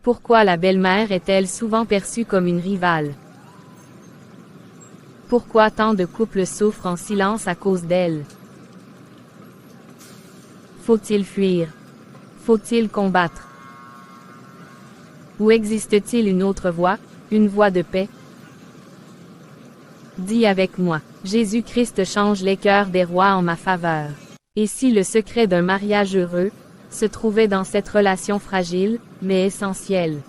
Pourquoi la belle-mère est-elle souvent perçue comme une rivale? Pourquoi tant de couples souffrent en silence à cause d'elle? Faut-il fuir? Faut-il combattre? Ou existe-t-il une autre voie, une voie de paix? Dis avec moi, Jésus-Christ change les cœurs des rois en ma faveur. Et si le secret d'un mariage heureux se trouvait dans cette relation fragile, mais essentielle?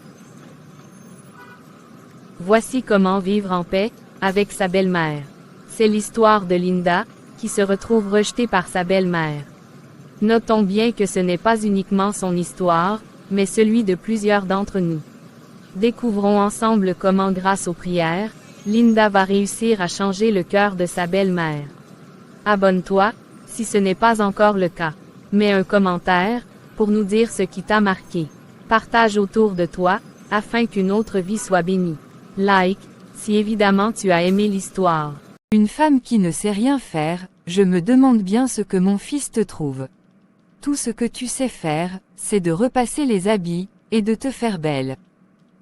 Voici comment vivre en paix avec sa belle-mère. C'est l'histoire de Linda, qui se retrouve rejetée par sa belle-mère. Notons bien que ce n'est pas uniquement son histoire, mais celui de plusieurs d'entre nous. Découvrons ensemble comment, grâce aux prières, Linda va réussir à changer le cœur de sa belle-mère. Abonne-toi, si ce n'est pas encore le cas. Mets un commentaire, pour nous dire ce qui t'a marqué. Partage autour de toi, afin qu'une autre vie soit bénie. Like, si évidemment tu as aimé l'histoire. Une femme qui ne sait rien faire, je me demande bien ce que mon fils te trouve. Tout ce que tu sais faire, c'est de repasser les habits, et de te faire belle.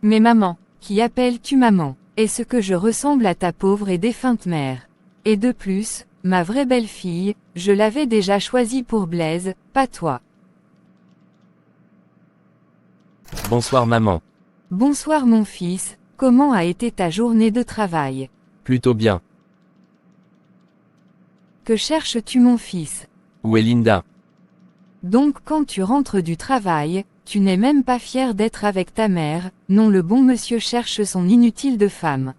Mais maman, qui appelles-tu maman? Est-ce que je ressemble à ta pauvre et défunte mère? Et de plus, ma vraie belle-fille, je l'avais déjà choisie pour Blaise, pas toi. Bonsoir maman. Bonsoir mon fils, comment a été ta journée de travail? Plutôt bien. Que cherches-tu mon fils? Où est Linda? Donc quand tu rentres du travail, tu n'es même pas fier d'être avec ta mère, non, le bon monsieur cherche son inutile de femme.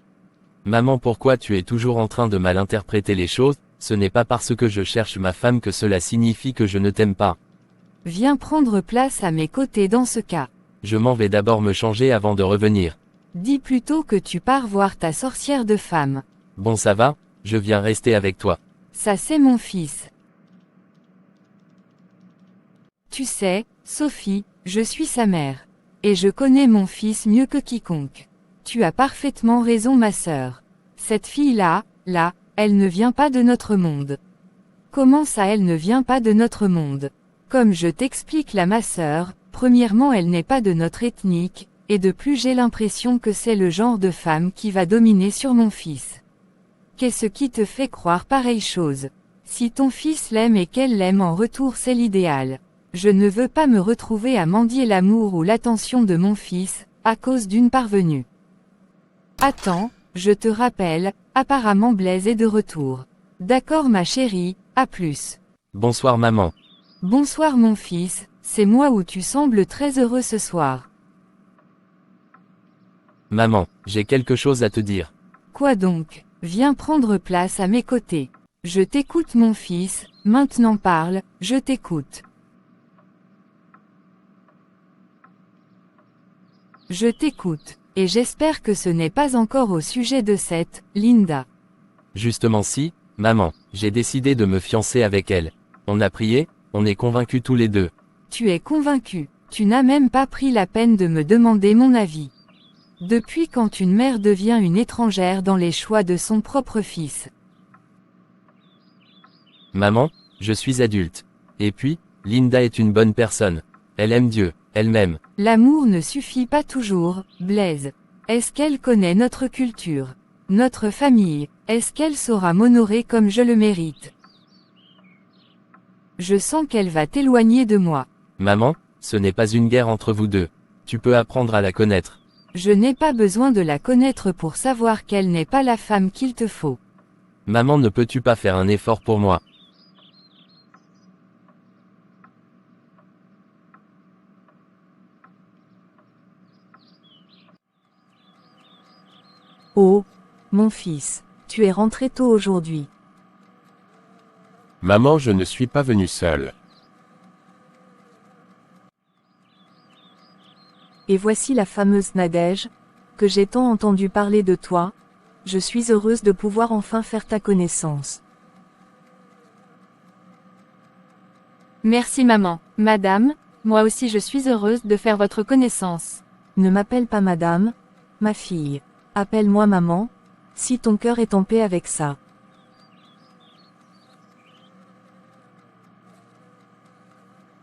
Maman, pourquoi tu es toujours en train de mal interpréter les choses? Ce n'est pas parce que je cherche ma femme que cela signifie que je ne t'aime pas. Viens prendre place à mes côtés dans ce cas. Je m'en vais d'abord me changer avant de revenir. Dis plutôt que tu pars voir ta sorcière de femme. Bon, ça va, je viens rester avec toi. Ça c'est mon fils. Tu sais, Sophie, je suis sa mère. Et je connais mon fils mieux que quiconque. Tu as parfaitement raison ma sœur. Cette fille-là, elle ne vient pas de notre monde. Comment ça elle ne vient pas de notre monde? Comme je t'explique là ma sœur, premièrement elle n'est pas de notre ethnique, et de plus j'ai l'impression que c'est le genre de femme qui va dominer sur mon fils. Qu'est-ce qui te fait croire pareille chose? Si ton fils l'aime et qu'elle l'aime en retour c'est l'idéal. Je ne veux pas me retrouver à mendier l'amour ou l'attention de mon fils, à cause d'une parvenue. Attends, je te rappelle, apparemment Blaise est de retour. D'accord ma chérie, à plus. Bonsoir maman. Bonsoir mon fils, c'est moi où tu sembles très heureux ce soir. Maman, j'ai quelque chose à te dire. Quoi donc? Viens prendre place à mes côtés. Je t'écoute mon fils, maintenant parle, je t'écoute. Je t'écoute, et j'espère que ce n'est pas encore au sujet de cette, Linda. Justement si, maman, j'ai décidé de me fiancer avec elle. On a prié, on est convaincus tous les deux. Tu es convaincu, tu n'as même pas pris la peine de me demander mon avis. Depuis quand une mère devient une étrangère dans les choix de son propre fils? Maman, je suis adulte. Et puis, Linda est une bonne personne. Elle aime Dieu, elle m'aime. L'amour ne suffit pas toujours, Blaise. Est-ce qu'elle connaît notre culture? Notre famille? Est-ce qu'elle saura m'honorer comme je le mérite? Je sens qu'elle va t'éloigner de moi. Maman, ce n'est pas une guerre entre vous deux. Tu peux apprendre à la connaître. Je n'ai pas besoin de la connaître pour savoir qu'elle n'est pas la femme qu'il te faut. Maman, ne peux-tu pas faire un effort pour moi? Oh, mon fils, tu es rentré tôt aujourd'hui. Maman, je ne suis pas venu seul. Et voici la fameuse Nadège, que j'ai tant entendu parler de toi. Je suis heureuse de pouvoir enfin faire ta connaissance. Merci maman. Madame, moi aussi je suis heureuse de faire votre connaissance. Ne m'appelle pas madame, ma fille. Appelle-moi maman, si ton cœur est en paix avec ça.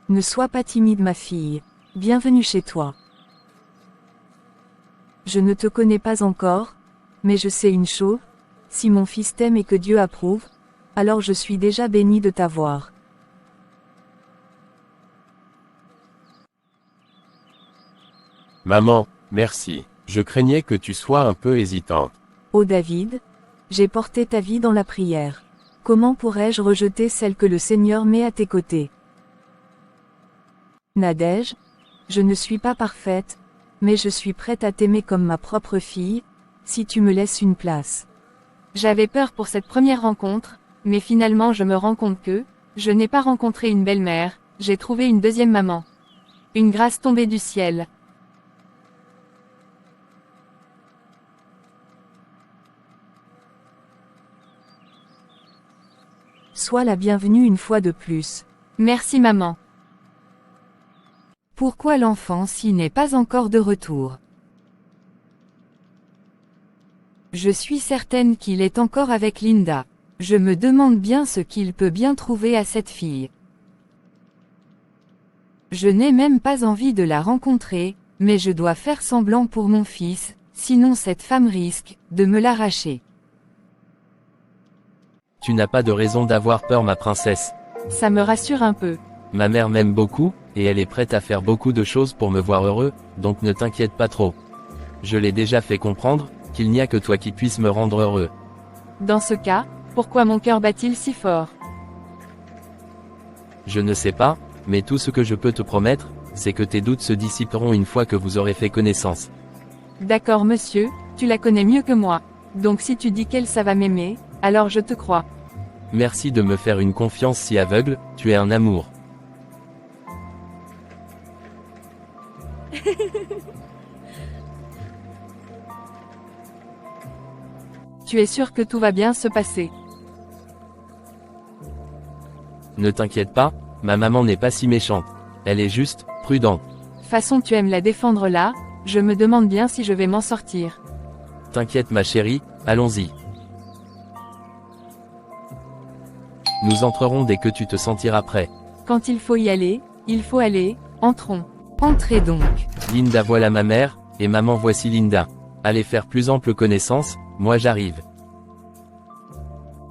Ne sois pas timide ma fille. Bienvenue chez toi. Je ne te connais pas encore, mais je sais une chose, si mon fils t'aime et que Dieu approuve, alors je suis déjà bénie de t'avoir. Maman, merci. Je craignais que tu sois un peu hésitante. Ô David, j'ai porté ta vie dans la prière. Comment pourrais-je rejeter celle que le Seigneur met à tes côtés? Nadège, je ne suis pas parfaite, mais je suis prête à t'aimer comme ma propre fille, si tu me laisses une place. J'avais peur pour cette première rencontre, mais finalement je me rends compte que, je n'ai pas rencontré une belle-mère, j'ai trouvé une deuxième maman. Une grâce tombée du ciel. Sois la bienvenue une fois de plus. Merci maman. Pourquoi l'enfant s'il n'est pas encore de retour? Je suis certaine qu'il est encore avec Linda. Je me demande bien ce qu'il peut bien trouver à cette fille. Je n'ai même pas envie de la rencontrer, mais je dois faire semblant pour mon fils, sinon cette femme risque de me l'arracher. Tu n'as pas de raison d'avoir peur, ma princesse. Ça me rassure un peu. Ma mère m'aime beaucoup, et elle est prête à faire beaucoup de choses pour me voir heureux, donc ne t'inquiète pas trop. Je l'ai déjà fait comprendre, qu'il n'y a que toi qui puisses me rendre heureux. Dans ce cas, pourquoi mon cœur bat-il si fort? Je ne sais pas, mais tout ce que je peux te promettre, c'est que tes doutes se dissiperont une fois que vous aurez fait connaissance. D'accord monsieur, tu la connais mieux que moi. Donc si tu dis qu'elle ça va m'aimer, alors je te crois. Merci de me faire une confiance si aveugle, tu es un amour. Tu es sûr que tout va bien se passer? Ne t'inquiète pas, ma maman n'est pas si méchante. Elle est juste, prudente. Façon tu aimes la défendre là, je me demande bien si je vais m'en sortir. T'inquiète ma chérie, allons-y. Nous entrerons dès que tu te sentiras prêt. Quand il faut y aller, il faut aller, entrons. Entrez donc. Linda voilà ma mère, et maman voici Linda. Allez faire plus ample connaissance, moi j'arrive.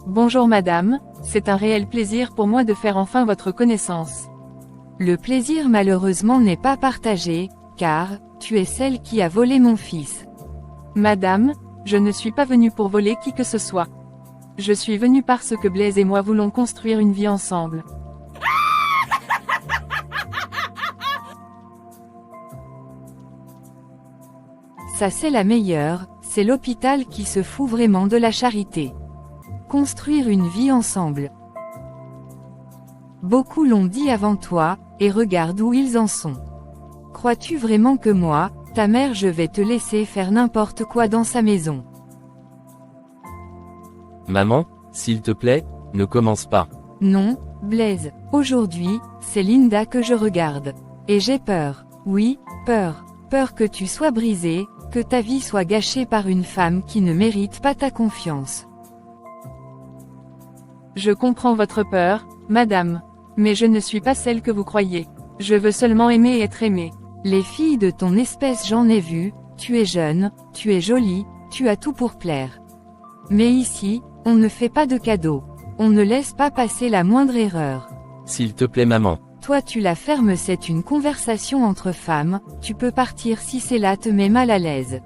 Bonjour madame, c'est un réel plaisir pour moi de faire enfin votre connaissance. Le plaisir malheureusement n'est pas partagé, car, tu es celle qui a volé mon fils. Madame, je ne suis pas venue pour voler qui que ce soit. Je suis venue parce que Blaise et moi voulons construire une vie ensemble. Ça c'est la meilleure, c'est l'hôpital qui se fout vraiment de la charité. Construire une vie ensemble. Beaucoup l'ont dit avant toi, et regarde où ils en sont. Crois-tu vraiment que moi, ta mère je vais te laisser faire n'importe quoi dans sa maison? Maman, s'il te plaît, ne commence pas. Non, Blaise, aujourd'hui, c'est Linda que je regarde. Et j'ai peur. Oui, peur. Peur que tu sois brisée, que ta vie soit gâchée par une femme qui ne mérite pas ta confiance. Je comprends votre peur, madame. Mais je ne suis pas celle que vous croyez. Je veux seulement aimer et être aimée. Les filles de ton espèce j'en ai vu, tu es jeune, tu es jolie, tu as tout pour plaire. Mais ici, on ne fait pas de cadeaux. On ne laisse pas passer la moindre erreur. S'il te plaît maman. Toi tu la fermes, c'est une conversation entre femmes, tu peux partir si cela te met mal à l'aise.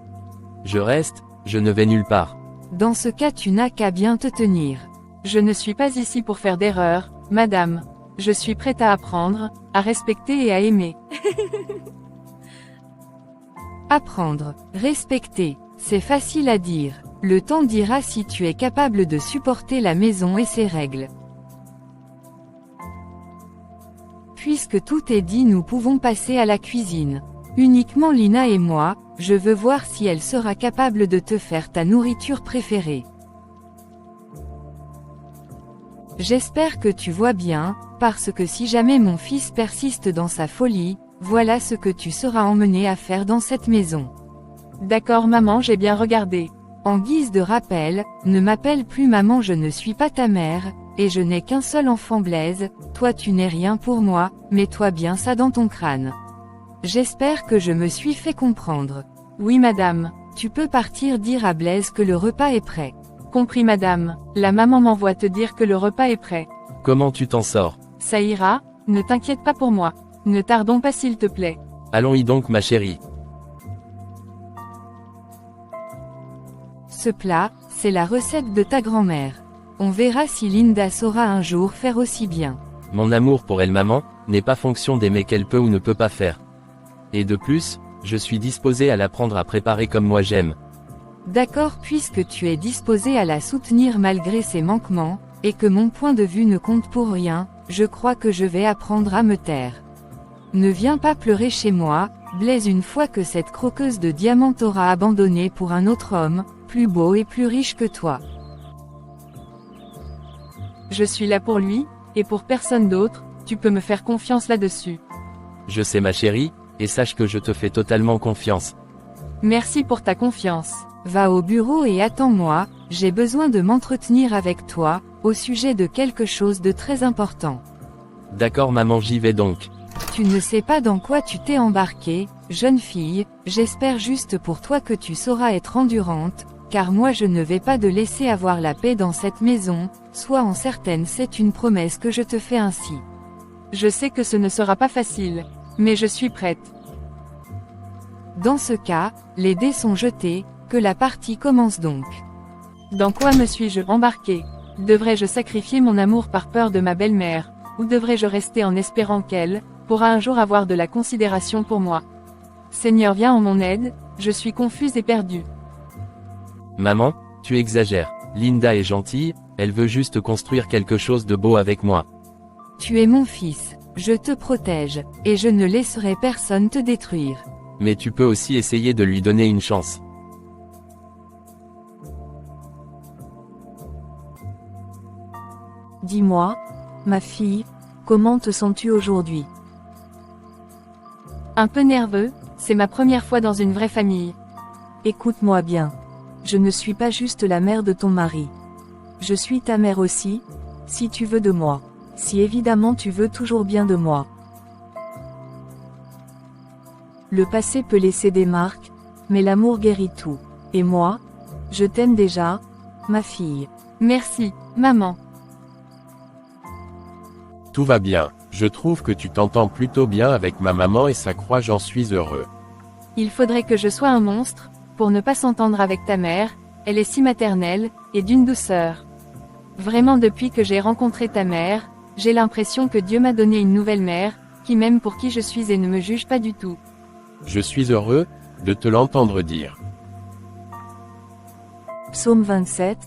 Je reste, je ne vais nulle part. Dans ce cas tu n'as qu'à bien te tenir. Je ne suis pas ici pour faire d'erreurs, madame. Je suis prête à apprendre, à respecter et à aimer. Apprendre, respecter, c'est facile à dire. Le temps dira si tu es capable de supporter la maison et ses règles. Puisque tout est dit, nous pouvons passer à la cuisine. Uniquement Lina et moi, je veux voir si elle sera capable de te faire ta nourriture préférée. J'espère que tu vois bien, parce que si jamais mon fils persiste dans sa folie, voilà ce que tu seras emmené à faire dans cette maison. D'accord maman, j'ai bien regardé. En guise de rappel, ne m'appelle plus maman, je ne suis pas ta mère, et je n'ai qu'un seul enfant Blaise, toi tu n'es rien pour moi, mets-toi bien ça dans ton crâne. J'espère que je me suis fait comprendre. Oui madame, Tu peux partir dire à Blaise que le repas est prêt. Compris madame, la maman m'envoie te dire que le repas est prêt. Comment tu t'en sors? Ça ira, ne t'inquiète pas pour moi. Ne tardons pas s'il te plaît. Allons-y donc ma chérie. Ce plat, c'est la recette de ta grand-mère. On verra si Linda saura un jour faire aussi bien. Mon amour pour elle maman, n'est pas fonction d'aimer qu'elle peut ou ne peut pas faire. Et de plus, je suis disposé à l'apprendre à préparer comme moi j'aime. D'accord, puisque tu es disposé à la soutenir malgré ses manquements, et que mon point de vue ne compte pour rien, je crois que je vais apprendre à me taire. Ne viens pas pleurer chez moi, Blaise, une fois que cette croqueuse de diamants t'aura abandonné pour un autre homme, plus beau et plus riche que toi. Je suis là pour lui, et pour personne d'autre, tu peux me faire confiance là-dessus. Je sais ma chérie, et sache que je te fais totalement confiance. Merci pour ta confiance. Va au bureau et attends-moi, j'ai besoin de m'entretenir avec toi, au sujet de quelque chose de très important. D'accord maman, j'y vais donc. Tu ne sais pas dans quoi tu t'es embarquée, jeune fille, j'espère juste pour toi que tu sauras être endurante, car moi je ne vais pas te laisser avoir la paix dans cette maison, sois en certaine, c'est une promesse que je te fais ainsi. Je sais que ce ne sera pas facile, mais je suis prête. Dans ce cas, les dés sont jetés, que la partie commence donc. Dans quoi me suis-je embarquée? Devrais-je sacrifier mon amour par peur de ma belle-mère, ou devrais-je rester en espérant qu'elle pourra un jour avoir de la considération pour moi? Seigneur, viens en mon aide, je suis confuse et perdue. Maman, tu exagères. Linda est gentille, elle veut juste construire quelque chose de beau avec moi. Tu es mon fils, je te protège, et je ne laisserai personne te détruire. Mais tu peux aussi essayer de lui donner une chance. Dis-moi, ma fille, comment te sens-tu aujourd'hui? Un peu nerveux, c'est ma première fois dans une vraie famille. Écoute-moi bien. Je ne suis pas juste la mère de ton mari. Je suis ta mère aussi, si tu veux de moi. Si évidemment tu veux toujours bien de moi. Le passé peut laisser des marques, mais l'amour guérit tout. Et moi, je t'aime déjà, ma fille. Merci, maman. Tout va bien, je trouve que tu t'entends plutôt bien avec ma maman et ça croit, j'en suis heureux. Il faudrait que je sois un monstre, pour ne pas s'entendre avec ta mère, elle est si maternelle, et d'une douceur. Vraiment depuis que j'ai rencontré ta mère, j'ai l'impression que Dieu m'a donné une nouvelle mère, qui m'aime pour qui je suis et ne me juge pas du tout. Je suis heureux de te l'entendre dire. Psaume 27,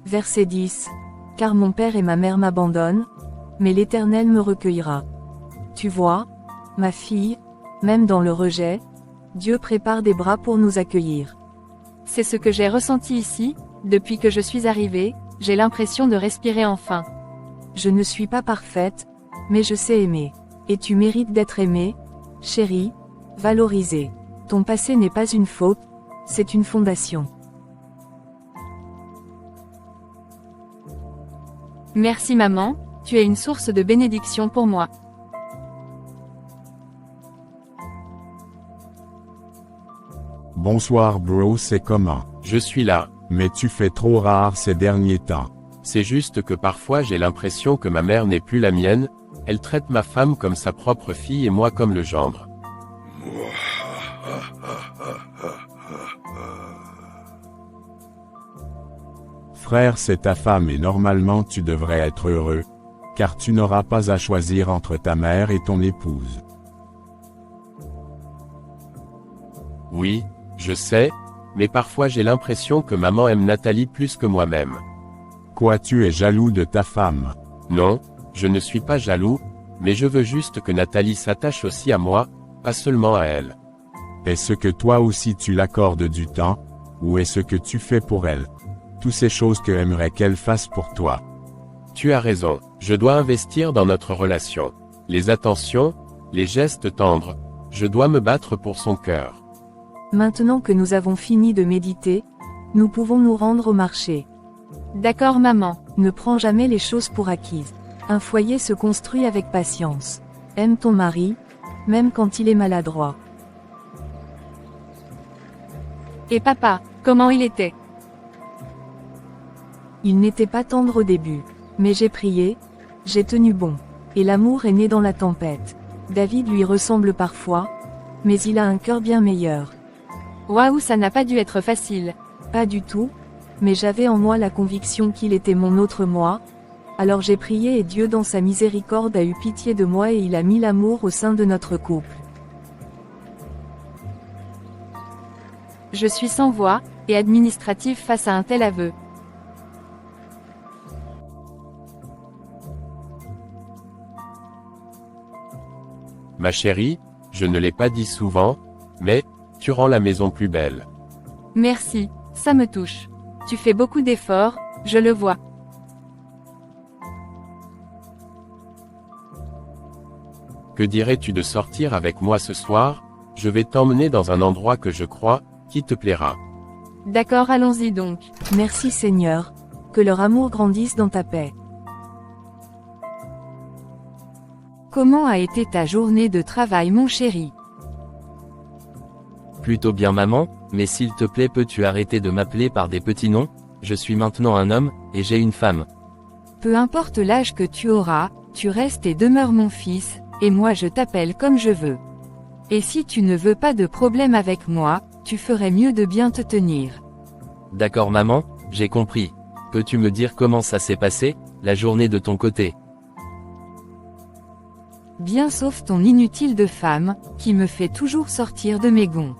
verset 10. Car mon père et ma mère m'abandonnent, mais l'Éternel me recueillera. Tu vois, ma fille, même dans le rejet, Dieu prépare des bras pour nous accueillir. C'est ce que j'ai ressenti ici, depuis que je suis arrivée, j'ai l'impression de respirer enfin. Je ne suis pas parfaite, mais je sais aimer. Et tu mérites d'être aimée, chérie, valorisée. Ton passé n'est pas une faute, c'est une fondation. Merci maman, tu es une source de bénédiction pour moi. Bonsoir bro, c'est comment? Je suis là. Mais tu fais trop rare ces derniers temps. C'est juste que parfois j'ai l'impression que ma mère n'est plus la mienne, elle traite ma femme comme sa propre fille et moi comme le gendre. Frère, c'est ta femme et normalement tu devrais être heureux, car tu n'auras pas à choisir entre ta mère et ton épouse. Oui, je sais, mais parfois j'ai l'impression que maman aime Nathalie plus que moi-même. Quoi, tu es jaloux de ta femme? Non, je ne suis pas jaloux, mais je veux juste que Nathalie s'attache aussi à moi, pas seulement à elle. Est-ce que toi aussi tu l'accordes du temps, ou est-ce que tu fais pour elle? Toutes ces choses que aimerais qu'elle fasse pour toi. Tu as raison, je dois investir dans notre relation. Les attentions, les gestes tendres, je dois me battre pour son cœur. Maintenant que nous avons fini de méditer, nous pouvons nous rendre au marché. D'accord maman. Ne prends jamais les choses pour acquises. Un foyer se construit avec patience. Aime ton mari, même quand il est maladroit. Et papa, comment il était? Il n'était pas tendre au début. Mais j'ai prié, j'ai tenu bon. Et l'amour est né dans la tempête. David lui ressemble parfois, mais il a un cœur bien meilleur. Waouh, ça n'a pas dû être facile. Pas du tout, mais j'avais en moi la conviction qu'il était mon autre moi. Alors j'ai prié et Dieu dans sa miséricorde a eu pitié de moi et il a mis l'amour au sein de notre couple. Je suis sans voix, et administratif face à un tel aveu. Ma chérie, je ne l'ai pas dit souvent, mais, tu rends la maison plus belle. Merci, ça me touche. Tu fais beaucoup d'efforts, je le vois. Que dirais-tu de sortir avec moi ce soir? Je vais t'emmener dans un endroit que je crois, qui te plaira. D'accord, allons-y donc. Merci Seigneur, que leur amour grandisse dans ta paix. Comment a été ta journée de travail mon chéri? Plutôt bien maman, mais s'il te plaît peux-tu arrêter de m'appeler par des petits noms? Je suis maintenant un homme, et j'ai une femme. Peu importe l'âge que tu auras, tu restes et demeures mon fils, et moi je t'appelle comme je veux. Et si tu ne veux pas de problème avec moi, tu ferais mieux de bien te tenir. D'accord maman, j'ai compris. Peux-tu me dire comment ça s'est passé, la journée de ton côté? Bien sauf ton inutile de femme, qui me fait toujours sortir de mes gonds.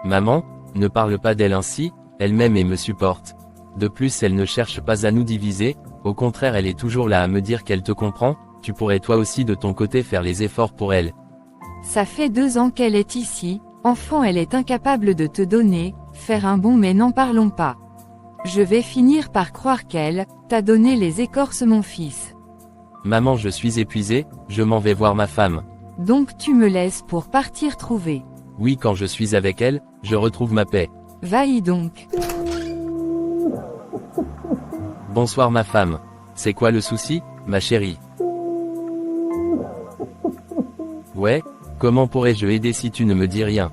Maman, ne parle pas d'elle ainsi, elle m'aime et me supporte. De plus elle ne cherche pas à nous diviser, au contraire elle est toujours là à me dire qu'elle te comprend, tu pourrais toi aussi de ton côté faire les efforts pour elle. Ça fait 2 ans qu'elle est ici, enfant elle est incapable de te donner, faire un bon mais n'en parlons pas. Je vais finir par croire qu'elle t'a donné les écorces mon fils. Maman je suis épuisé, je m'en vais voir ma femme. Donc tu me laisses pour partir trouver. Oui quand je suis avec elle, je retrouve ma paix. Va-y donc. Bonsoir ma femme. C'est quoi le souci, ma chérie? Ouais, comment pourrais-je aider si tu ne me dis rien?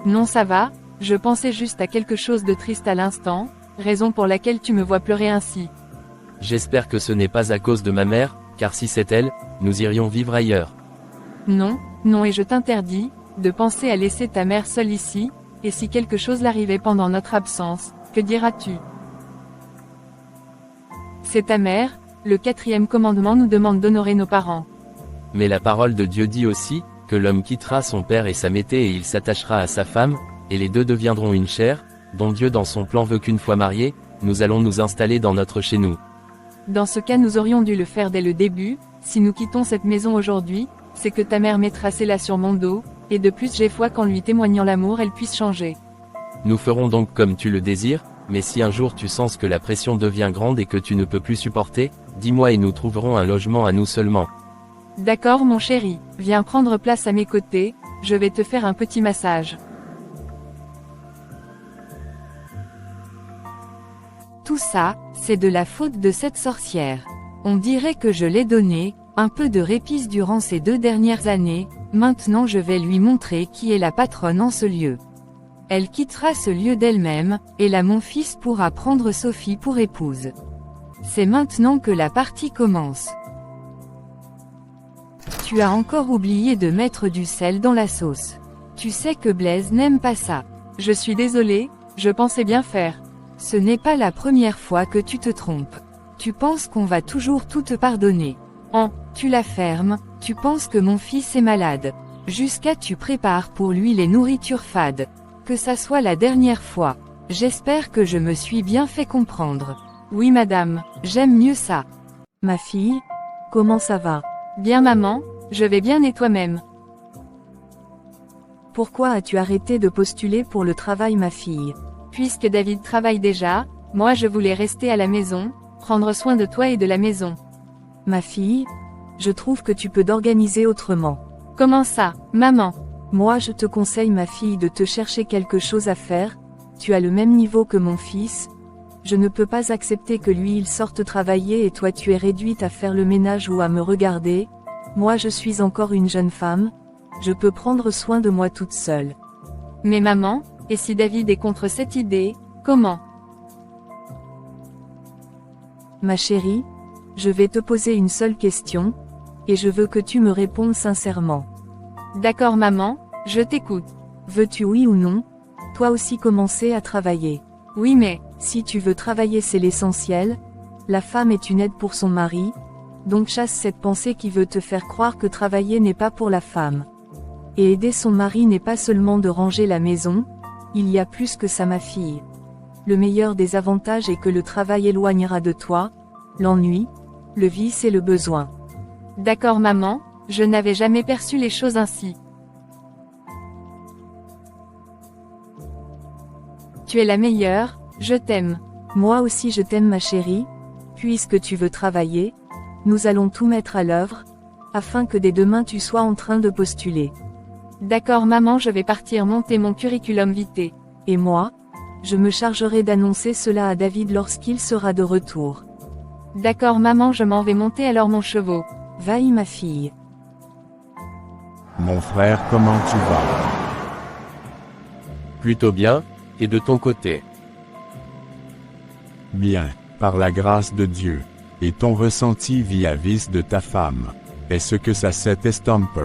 Non ça va, je pensais juste à quelque chose de triste à l'instant, raison pour laquelle tu me vois pleurer ainsi. J'espère que ce n'est pas à cause de ma mère, car si c'est elle, nous irions vivre ailleurs. Non, non et je t'interdis, de penser à laisser ta mère seule ici, et si quelque chose l'arrivait pendant notre absence, que diras-tu? C'est ta mère, le 4e commandement nous demande d'honorer nos parents. Mais la parole de Dieu dit aussi, que l'homme quittera son père et sa mété et il s'attachera à sa femme, et les deux deviendront une chair, dont Dieu dans son plan veut qu'une fois mariés, nous allons nous installer dans notre chez nous. Dans ce cas nous aurions dû le faire dès le début, si nous quittons cette maison aujourd'hui, c'est que ta mère mettra cela sur mon dos, et de plus j'ai foi qu'en lui témoignant l'amour elle puisse changer. Nous ferons donc comme tu le désires, mais si un jour tu sens que la pression devient grande et que tu ne peux plus supporter, dis-moi et nous trouverons un logement à nous seulement. D'accord mon chéri, viens prendre place à mes côtés, je vais te faire un petit massage. Tout ça, c'est de la faute de cette sorcière. On dirait que je l'ai donné, un peu de répit durant ces 2 dernières années, maintenant je vais lui montrer qui est la patronne en ce lieu. Elle quittera ce lieu d'elle-même, et là mon fils pourra prendre Sophie pour épouse. C'est maintenant que la partie commence. Tu as encore oublié de mettre du sel dans la sauce. Tu sais que Blaise n'aime pas ça. Je suis désolée, je pensais bien faire. Ce n'est pas la première fois que tu te trompes. Tu penses qu'on va toujours tout te pardonner. Tu la fermes, tu penses que mon fils est malade. Jusqu'à tu prépares pour lui les nourritures fades. Que ça soit la dernière fois. J'espère que je me suis bien fait comprendre. Oui madame, J'aime mieux ça. Ma fille, comment ça va? bien maman, je vais bien et toi-même. Pourquoi as-tu arrêté de postuler pour le travail ma fille? Puisque David travaille déjà, moi je voulais rester à la maison, prendre soin de toi et de la maison. Ma fille, je trouve que tu peux t'organiser autrement. Comment ça, maman? Moi je te conseille ma fille de te chercher quelque chose à faire, tu as le même niveau que mon fils. Je ne peux pas accepter que lui il sorte travailler et toi tu es réduite à faire le ménage ou à me regarder. Moi je suis encore une jeune femme, je peux prendre soin de moi toute seule. Mais maman, et si David est contre cette idée, comment? Ma chérie, je vais te poser une seule question, et je veux que tu me répondes sincèrement. D'accord maman, je t'écoute. Veux-tu oui ou non, toi aussi commencer à travailler? Oui mais, si tu veux travailler c'est l'essentiel, la femme est une aide pour son mari, donc chasse cette pensée qui veut te faire croire que travailler n'est pas pour la femme. Et aider son mari n'est pas seulement de ranger la maison, il y a plus que ça ma fille. Le meilleur des avantages est que le travail éloignera de toi l'ennui, le vice et le besoin. D'accord maman, je n'avais jamais perçu les choses ainsi. Tu es la meilleure, je t'aime. Moi aussi je t'aime ma chérie, puisque tu veux travailler, nous allons tout mettre à l'œuvre, afin que dès demain tu sois en train de postuler. D'accord maman, je vais partir monter mon curriculum vitae. Et moi, je me chargerai d'annoncer cela à David lorsqu'il sera de retour. D'accord maman, je m'en vais monter alors mon cheval. Va-y ma fille. Mon frère, comment tu vas? Plutôt bien, et de ton côté? Bien, par la grâce de Dieu. Et ton ressenti vis-à-vis de ta femme, est-ce que ça s'estompe?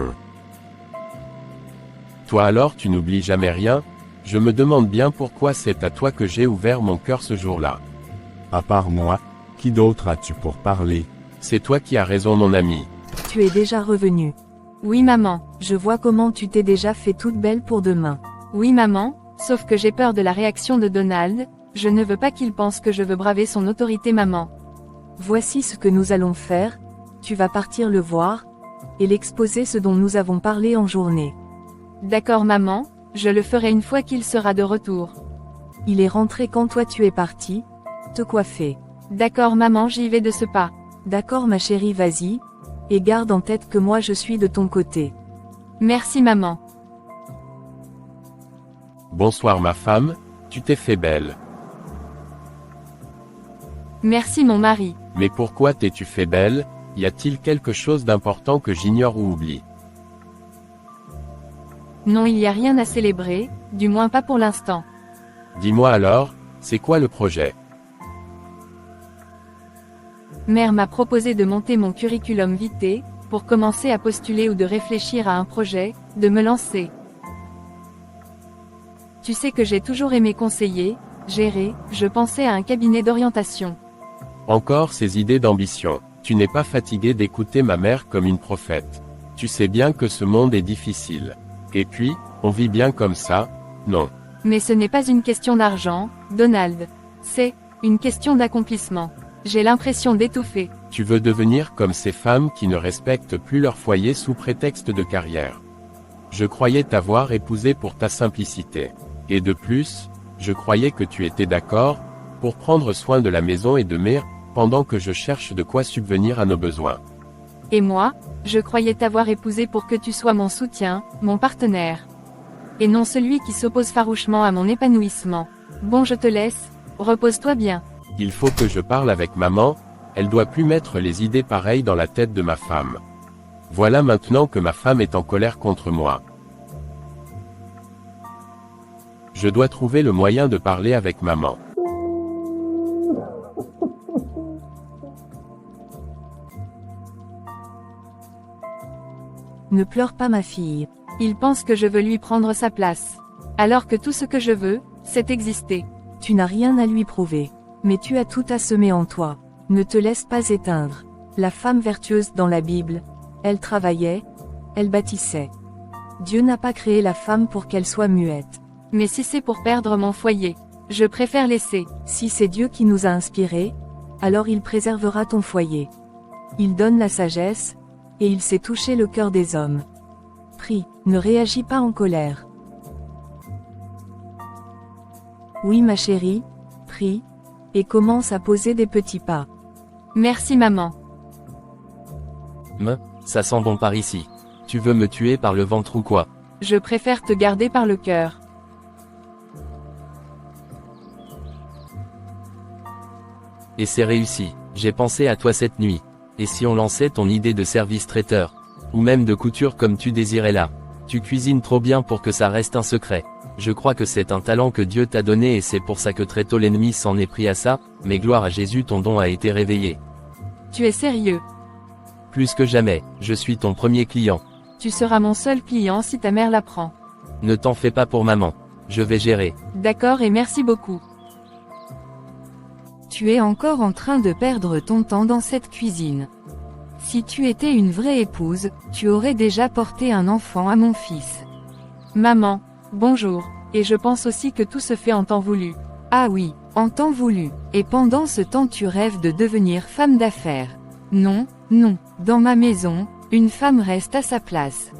Toi alors tu n'oublies jamais rien, je me demande bien pourquoi c'est à toi que j'ai ouvert mon cœur ce jour-là. À part moi, qui d'autre as-tu pour parler? C'est toi qui as raison mon ami. Tu es déjà revenu. Oui maman. Je vois comment tu t'es déjà fait toute belle pour demain. Oui maman, sauf que j'ai peur de la réaction de Donald, je ne veux pas qu'il pense que je veux braver son autorité maman. Voici ce que nous allons faire, tu vas partir le voir, et l'exposer ce dont nous avons parlé en journée. D'accord maman, je le ferai une fois qu'il sera de retour. Il est rentré quand toi tu es parti, te coiffer. D'accord maman, j'y vais de ce pas. D'accord ma chérie, vas-y, et garde en tête que moi je suis de ton côté. Merci maman. Bonsoir ma femme, tu t'es fait belle. Merci mon mari. Mais pourquoi t'es-tu fait belle? Y a-t-il quelque chose d'important que j'ignore ou oublie? Non, il n'y a rien à célébrer, du moins pas pour l'instant. Dis-moi alors, c'est quoi le projet? Mère m'a proposé de monter mon curriculum vitae, pour commencer à postuler ou de réfléchir à un projet, de me lancer. Tu sais que j'ai toujours aimé conseiller, gérer, je pensais à un cabinet d'orientation. Encore ces idées d'ambition. Tu n'es pas fatigué d'écouter ma mère comme une prophète. Tu sais bien que ce monde est difficile. Et puis, on vit bien comme ça, non. Mais ce n'est pas une question d'argent, Donald. C'est une question d'accomplissement. J'ai l'impression d'étouffer. Tu veux devenir comme ces femmes qui ne respectent plus leur foyer sous prétexte de carrière. Je croyais t'avoir épousé pour ta simplicité. Et de plus, je croyais que tu étais d'accord, pour prendre soin de la maison et de Mère, pendant que je cherche de quoi subvenir à nos besoins. Et moi, je croyais t'avoir épousé pour que tu sois mon soutien, mon partenaire. Et non celui qui s'oppose farouchement à mon épanouissement. Bon, je te laisse, repose-toi bien. Il faut que je parle avec maman, elle doit plus mettre les idées pareilles dans la tête de ma femme. Voilà maintenant que ma femme est en colère contre moi. Je dois trouver le moyen de parler avec maman. Ne pleure pas ma fille. Il pense que je veux lui prendre sa place. Alors que tout ce que je veux, c'est exister. Tu n'as rien à lui prouver. Mais tu as tout à semer en toi. Ne te laisse pas éteindre. La femme vertueuse dans la Bible, elle travaillait, elle bâtissait. Dieu n'a pas créé la femme pour qu'elle soit muette. Mais si c'est pour perdre mon foyer, je préfère laisser. Si c'est Dieu qui nous a inspirés, alors il préservera ton foyer. Il donne la sagesse, et il sait toucher le cœur des hommes. Prie, ne réagis pas en colère. Oui ma chérie, prie, et commence à poser des petits pas. Merci maman. Ça sent bon par ici. Tu veux me tuer par le ventre ou quoi? Je préfère te garder par le cœur. Et c'est réussi. J'ai pensé à toi cette nuit. Et si on lançait ton idée de service traiteur? Ou même de couture comme tu désirais là? Tu cuisines trop bien pour que ça reste un secret. Je crois que c'est un talent que Dieu t'a donné et c'est pour ça que très tôt l'ennemi s'en est pris à ça, mais gloire à Jésus, ton don a été réveillé. Tu es sérieux? Plus que jamais, je suis ton premier client. Tu seras mon seul client si ta mère l'apprend. Ne t'en fais pas pour maman. Je vais gérer. D'accord et merci beaucoup. Tu es encore en train de perdre ton temps dans cette cuisine. Si tu étais une vraie épouse, tu aurais déjà porté un enfant à mon fils. Maman, bonjour, et je pense aussi que tout se fait en temps voulu. Ah oui, en temps voulu, et pendant ce temps tu rêves de devenir femme d'affaires. Non, non, dans ma maison, une femme reste à sa place.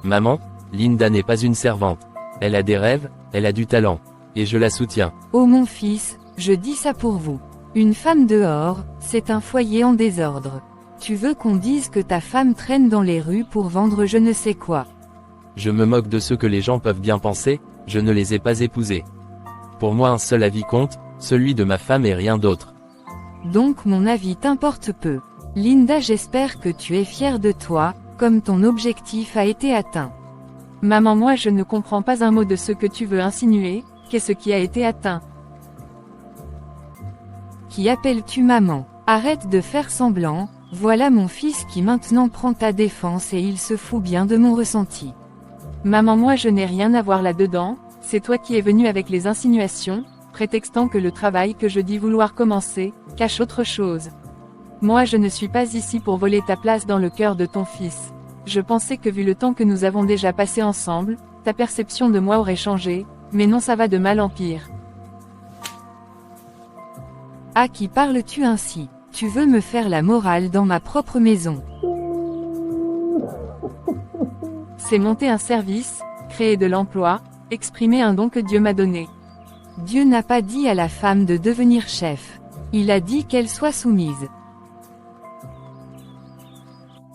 Maman, Linda n'est pas une servante. Elle a des rêves, elle a du talent. Et je la soutiens. Oh mon fils, je dis ça pour vous. Une femme dehors, c'est un foyer en désordre. Tu veux qu'on dise que ta femme traîne dans les rues pour vendre je ne sais quoi. Je me moque de ce que les gens peuvent bien penser, je ne les ai pas épousés. Pour moi un seul avis compte, celui de ma femme et rien d'autre. Donc mon avis t'importe peu. Linda, j'espère que tu es fière de toi, comme ton objectif a été atteint. Maman, moi je ne comprends pas un mot de ce que tu veux insinuer, qu'est-ce qui a été atteint? Qui appelles-tu maman? Arrête de faire semblant, voilà mon fils qui maintenant prend ta défense et il se fout bien de mon ressenti. Maman, moi je n'ai rien à voir là-dedans, c'est toi qui es venu avec les insinuations, prétextant que le travail que je dis vouloir commencer, cache autre chose. Moi je ne suis pas ici pour voler ta place dans le cœur de ton fils. Je pensais que vu le temps que nous avons déjà passé ensemble, ta perception de moi aurait changé, mais non, ça va de mal en pire. À qui parles-tu ainsi? Tu veux me faire la morale dans ma propre maison? C'est monter un service, créer de l'emploi, exprimer un don que Dieu m'a donné. Dieu n'a pas dit à la femme de devenir chef. Il a dit qu'elle soit soumise.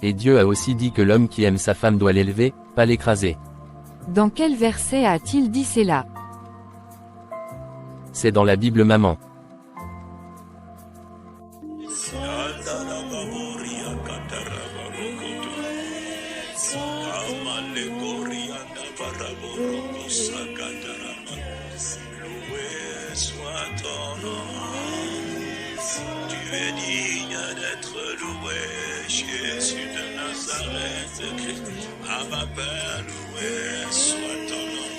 Et Dieu a aussi dit que l'homme qui aime sa femme doit l'élever, pas l'écraser. Dans quel verset a-t-il dit cela? C'est dans la Bible, maman. Tu es digne d'être loué, Jésus de Nazareth, Christ, Abba Père, loué soit ton nom,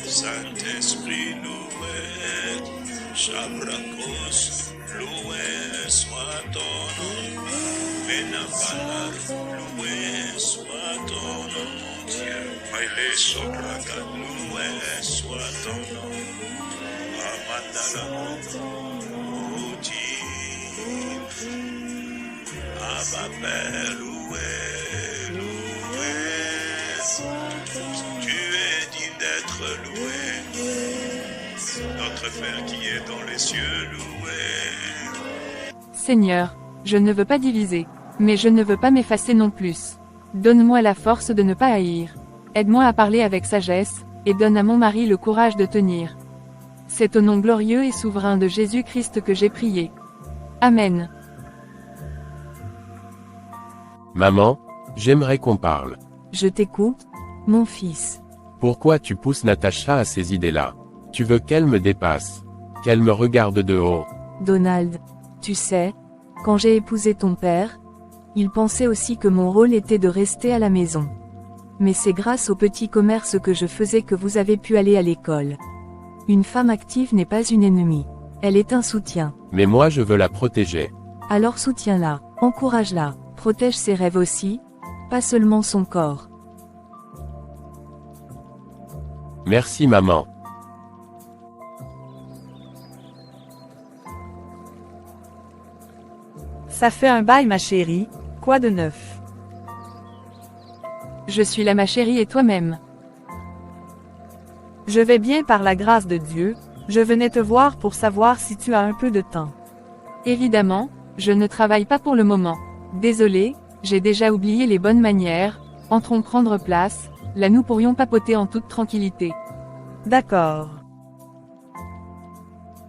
Saint-Esprit loué, Chabrakos, loué soit ton nom, Menabalar, loué soit ton nom, mon Dieu, Maïlé Sobraka, loué soit ton nom, Amandala, Abba Père, loué, loué, tu es digne d'être loué, notre Père qui est dans les cieux, loué. Seigneur, je ne veux pas diviser, mais je ne veux pas m'effacer non plus. Donne-moi la force de ne pas haïr. Aide-moi à parler avec sagesse, et donne à mon mari le courage de tenir. C'est au nom glorieux et souverain de Jésus-Christ que j'ai prié. Amen. Maman, j'aimerais qu'on parle. Je t'écoute, mon fils. Pourquoi tu pousses Natacha à ces idées-là? Tu veux qu'elle me dépasse? Qu'elle me regarde de haut? Donald, tu sais, quand j'ai épousé ton père, il pensait aussi que mon rôle était de rester à la maison. Mais c'est grâce au petit commerce que je faisais que vous avez pu aller à l'école. Une femme active n'est pas une ennemie. Elle est un soutien. Mais moi je veux la protéger. Alors soutiens-la, encourage-la, protège ses rêves aussi, pas seulement son corps. Merci maman. Ça fait un bail ma chérie, quoi de neuf? Je suis là ma chérie et toi-même. Je vais bien par la grâce de Dieu, je venais te voir pour savoir si tu as un peu de temps. Évidemment, je ne travaille pas pour le moment. Désolé, j'ai déjà oublié les bonnes manières, entrons prendre place, là nous pourrions papoter en toute tranquillité. D'accord.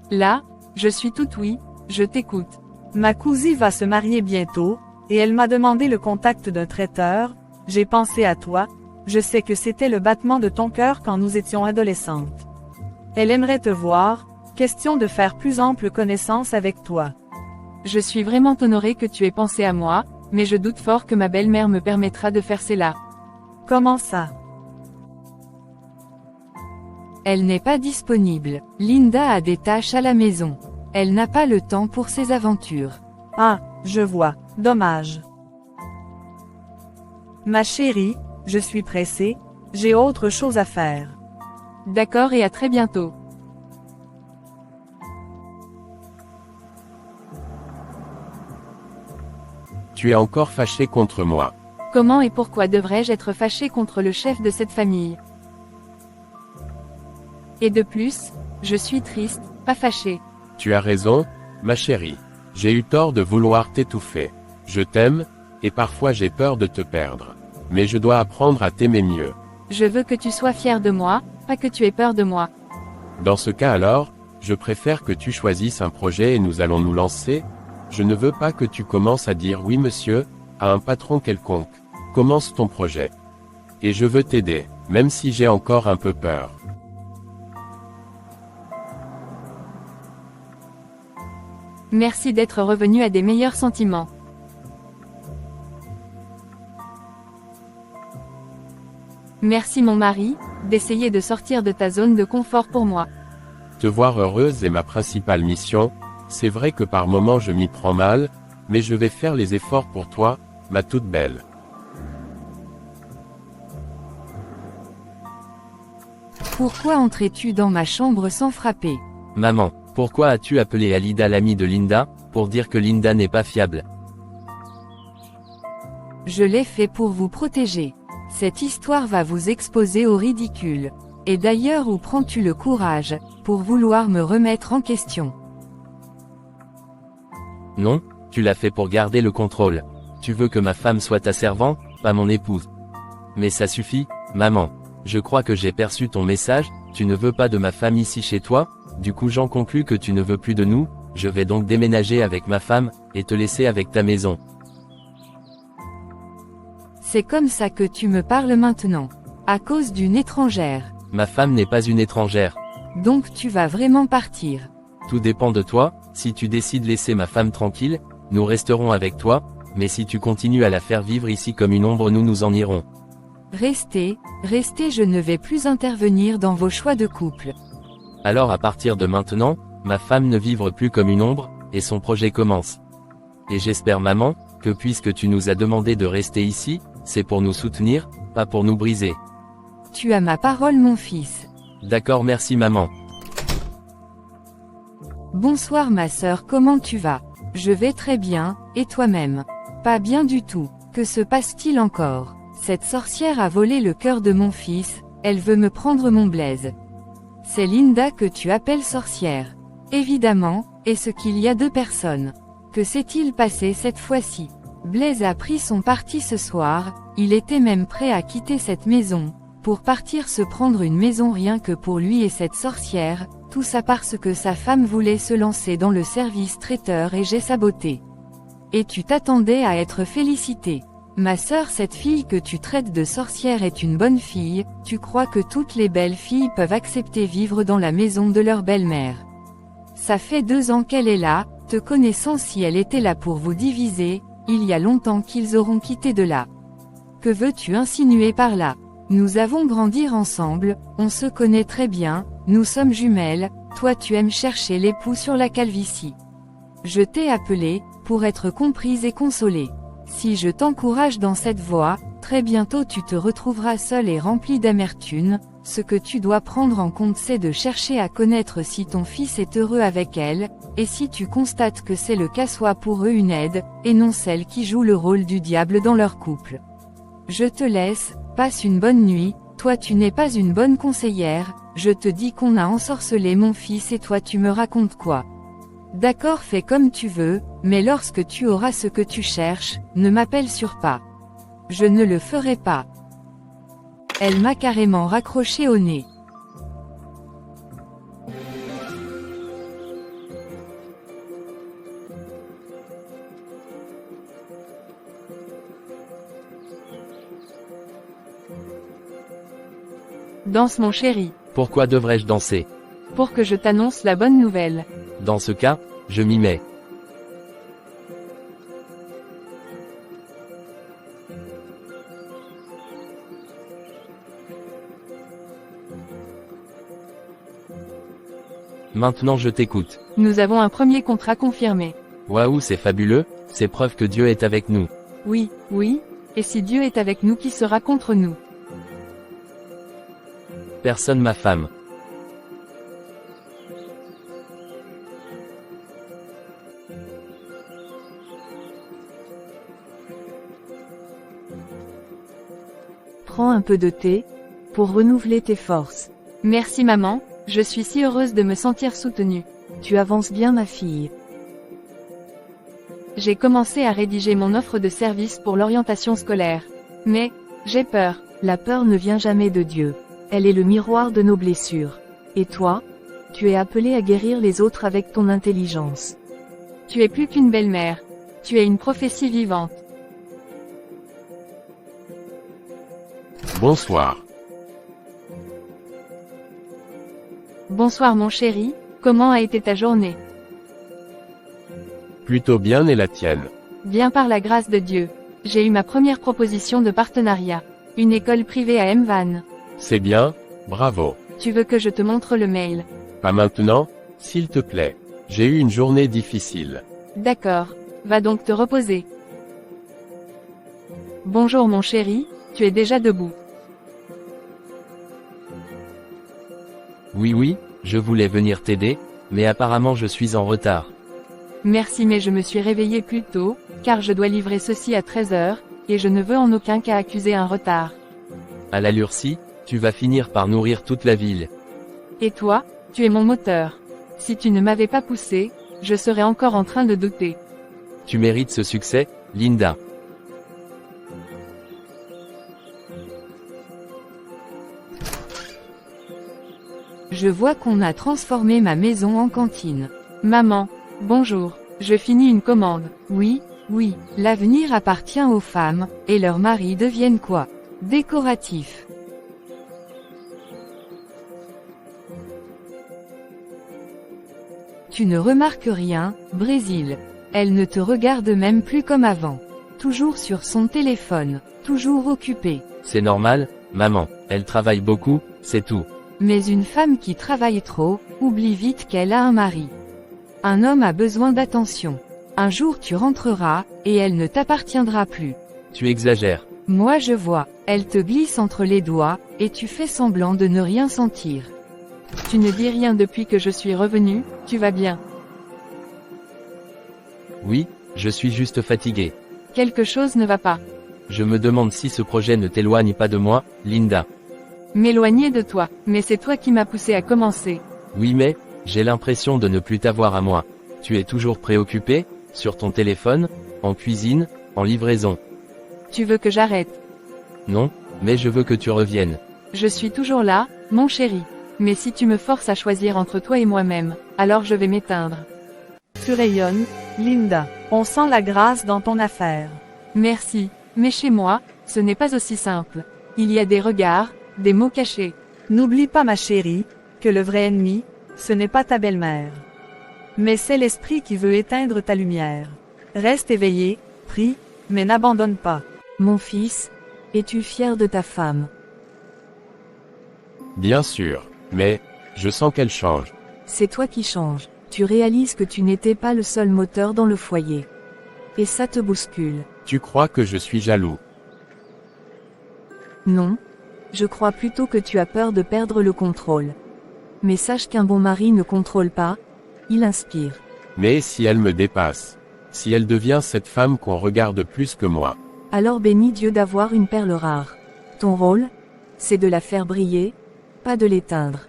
Là, je suis tout oui, je t'écoute. Ma cousine va se marier bientôt, et elle m'a demandé le contact d'un traiteur, j'ai pensé à toi, je sais que c'était le battement de ton cœur quand nous étions adolescentes. Elle aimerait te voir, question de faire plus ample connaissance avec toi. Je suis vraiment honorée que tu aies pensé à moi, mais je doute fort que ma belle-mère me permettra de faire cela. Comment ça? Elle n'est pas disponible. Linda a des tâches à la maison. Elle n'a pas le temps pour ses aventures. Ah, je vois, dommage. Ma chérie, je suis pressée, j'ai autre chose à faire. D'accord et à très bientôt. Tu es encore fâché contre moi. Comment et pourquoi devrais-je être fâchée contre le chef de cette famille? Et de plus, je suis triste, pas fâchée. Tu as raison, ma chérie. J'ai eu tort de vouloir t'étouffer. Je t'aime, et parfois j'ai peur de te perdre. Mais je dois apprendre à t'aimer mieux. Je veux que tu sois fier de moi, pas que tu aies peur de moi. Dans ce cas alors, je préfère que tu choisisses un projet et nous allons nous lancer. Je ne veux pas que tu commences à dire oui monsieur, à un patron quelconque. Commence ton projet. Et je veux t'aider, même si j'ai encore un peu peur. Merci d'être revenu à des meilleurs sentiments. Merci mon mari, d'essayer de sortir de ta zone de confort pour moi. Te voir heureuse est ma principale mission. C'est vrai que par moments je m'y prends mal, mais je vais faire les efforts pour toi, ma toute belle. Pourquoi entrais-tu dans ma chambre sans frapper? Maman, pourquoi as-tu appelé Alida l'amie de Linda, pour dire que Linda n'est pas fiable? Je l'ai fait pour vous protéger. Cette histoire va vous exposer au ridicule. Et d'ailleurs où prends-tu le courage, pour vouloir me remettre en question? Non, tu l'as fait pour garder le contrôle. Tu veux que ma femme soit ta servante, pas mon épouse. Mais ça suffit, maman. Je crois que j'ai perçu ton message, tu ne veux pas de ma femme ici chez toi, du coup j'en conclus que tu ne veux plus de nous, je vais donc déménager avec ma femme, et te laisser avec ta maison. C'est comme ça que tu me parles maintenant. À cause d'une étrangère. Ma femme n'est pas une étrangère. Donc tu vas vraiment partir. Tout dépend de toi, si tu décides de laisser ma femme tranquille, nous resterons avec toi, mais si tu continues à la faire vivre ici comme une ombre nous en irons. Restez, je ne vais plus intervenir dans vos choix de couple. Alors à partir de maintenant, ma femme ne vivre plus comme une ombre, et son projet commence. Et j'espère maman, que puisque tu nous as demandé de rester ici, c'est pour nous soutenir, pas pour nous briser. Tu as ma parole mon fils. D'accord merci maman. Bonsoir ma sœur, comment tu vas? Je vais très bien, et toi-même? Pas bien du tout. Que se passe-t-il encore? Cette sorcière a volé le cœur de mon fils, elle veut me prendre mon Blaise. C'est Linda que tu appelles sorcière. Évidemment, est-ce qu'il y a deux personnes? Que s'est-il passé cette fois-ci? Blaise a pris son parti ce soir, il était même prêt à quitter cette maison, pour partir se prendre une maison rien que pour lui et cette sorcière, tout ça parce que sa femme voulait se lancer dans le service traiteur et j'ai saboté. Et tu t'attendais à être félicité. Ma sœur, cette fille que tu traites de sorcière est une bonne fille, tu crois que toutes les belles filles peuvent accepter vivre dans la maison de leur belle-mère. Ça fait 2 ans qu'elle est là, te connaissant si elle était là pour vous diviser, il y a longtemps qu'ils auront quitté de là. Que veux-tu insinuer par là? Nous avons grandi ensemble, on se connaît très bien, nous sommes jumelles, toi tu aimes chercher l'époux sur la calvitie. Je t'ai appelé, pour être comprise et consolée. Si je t'encourage dans cette voie, très bientôt tu te retrouveras seule et remplie d'amertume, ce que tu dois prendre en compte c'est de chercher à connaître si ton fils est heureux avec elle, et si tu constates que c'est le cas sois pour eux une aide, et non celle qui joue le rôle du diable dans leur couple. Je te laisse, passe une bonne nuit, toi tu n'es pas une bonne conseillère, je te dis qu'on a ensorcelé mon fils et toi tu me racontes quoi? D'accord fais comme tu veux, mais lorsque tu auras ce que tu cherches, ne m'appelle sur pas. Je ne le ferai pas. Elle m'a carrément raccroché au nez. Danse mon chéri. Pourquoi devrais-je danser? Pour que je t'annonce la bonne nouvelle. Dans ce cas, je m'y mets. Maintenant je t'écoute. Nous avons un premier contrat confirmé. Waouh, c'est fabuleux, c'est preuve que Dieu est avec nous. Oui, oui, et si Dieu est avec nous, qui sera contre nous? Personne, ma femme. Prends un peu de thé, pour renouveler tes forces. Merci maman, je suis si heureuse de me sentir soutenue. Tu avances bien ma fille. J'ai commencé à rédiger mon offre de service pour l'orientation scolaire. Mais, j'ai peur. La peur ne vient jamais de Dieu. Elle est le miroir de nos blessures. Et toi? Tu es appelé à guérir les autres avec ton intelligence. Tu es plus qu'une belle-mère. Tu es une prophétie vivante. Bonsoir. Bonsoir mon chéri, comment a été ta journée? Plutôt bien, et la tienne? Bien, par la grâce de Dieu. J'ai eu ma première proposition de partenariat. Une école privée à Mvan. C'est bien, bravo. Tu veux que je te montre le mail? Pas maintenant, s'il te plaît. J'ai eu une journée difficile. D'accord. Va donc te reposer. Bonjour mon chéri, tu es déjà debout. Oui, je voulais venir t'aider, mais apparemment je suis en retard. Merci, mais je me suis réveillé plus tôt, car je dois livrer ceci à 13h, et je ne veux en aucun cas accuser un retard. À l'allure-ci, tu vas finir par nourrir toute la ville. Et toi, tu es mon moteur. Si tu ne m'avais pas poussé, je serais encore en train de douter. Tu mérites ce succès, Linda. Je vois qu'on a transformé ma maison en cantine. Maman, bonjour, je finis une commande. Oui, l'avenir appartient aux femmes, et leurs maris deviennent quoi? Décoratifs. Tu ne remarques rien, Brésil. Elle ne te regarde même plus comme avant. Toujours sur son téléphone, toujours occupée. C'est normal, maman, elle travaille beaucoup, c'est tout. Mais une femme qui travaille trop, oublie vite qu'elle a un mari. Un homme a besoin d'attention. Un jour tu rentreras, et elle ne t'appartiendra plus. Tu exagères. Moi je vois, elle te glisse entre les doigts, et tu fais semblant de ne rien sentir. Tu ne dis rien depuis que je suis revenu, tu vas bien. Oui, je suis juste fatigué. Quelque chose ne va pas. Je me demande si ce projet ne t'éloigne pas de moi, Linda. M'éloigner de toi, mais c'est toi qui m'as poussé à commencer. Oui, mais, j'ai l'impression de ne plus t'avoir à moi. Tu es toujours préoccupé, sur ton téléphone, en cuisine, en livraison. Tu veux que j'arrête? Non, mais je veux que tu reviennes. Je suis toujours là, mon chéri. Mais si tu me forces à choisir entre toi et moi-même, alors je vais m'éteindre. Tu rayonnes, Linda. On sent la grâce dans ton affaire. Merci, mais chez moi, ce n'est pas aussi simple. Il y a des regards, des mots cachés. N'oublie pas ma chérie, que le vrai ennemi, ce n'est pas ta belle-mère. Mais c'est l'esprit qui veut éteindre ta lumière. Reste éveillé, prie, mais n'abandonne pas. Mon fils, es-tu fier de ta femme? Bien sûr, mais, je sens qu'elle change. C'est toi qui changes. Tu réalises que tu n'étais pas le seul moteur dans le foyer. Et ça te bouscule. Tu crois que je suis jaloux? Non. Je crois plutôt que tu as peur de perdre le contrôle. Mais sache qu'un bon mari ne contrôle pas, il inspire. Mais si elle me dépasse, si elle devient cette femme qu'on regarde plus que moi, alors bénis Dieu d'avoir une perle rare. Ton rôle, c'est de la faire briller, pas de l'éteindre.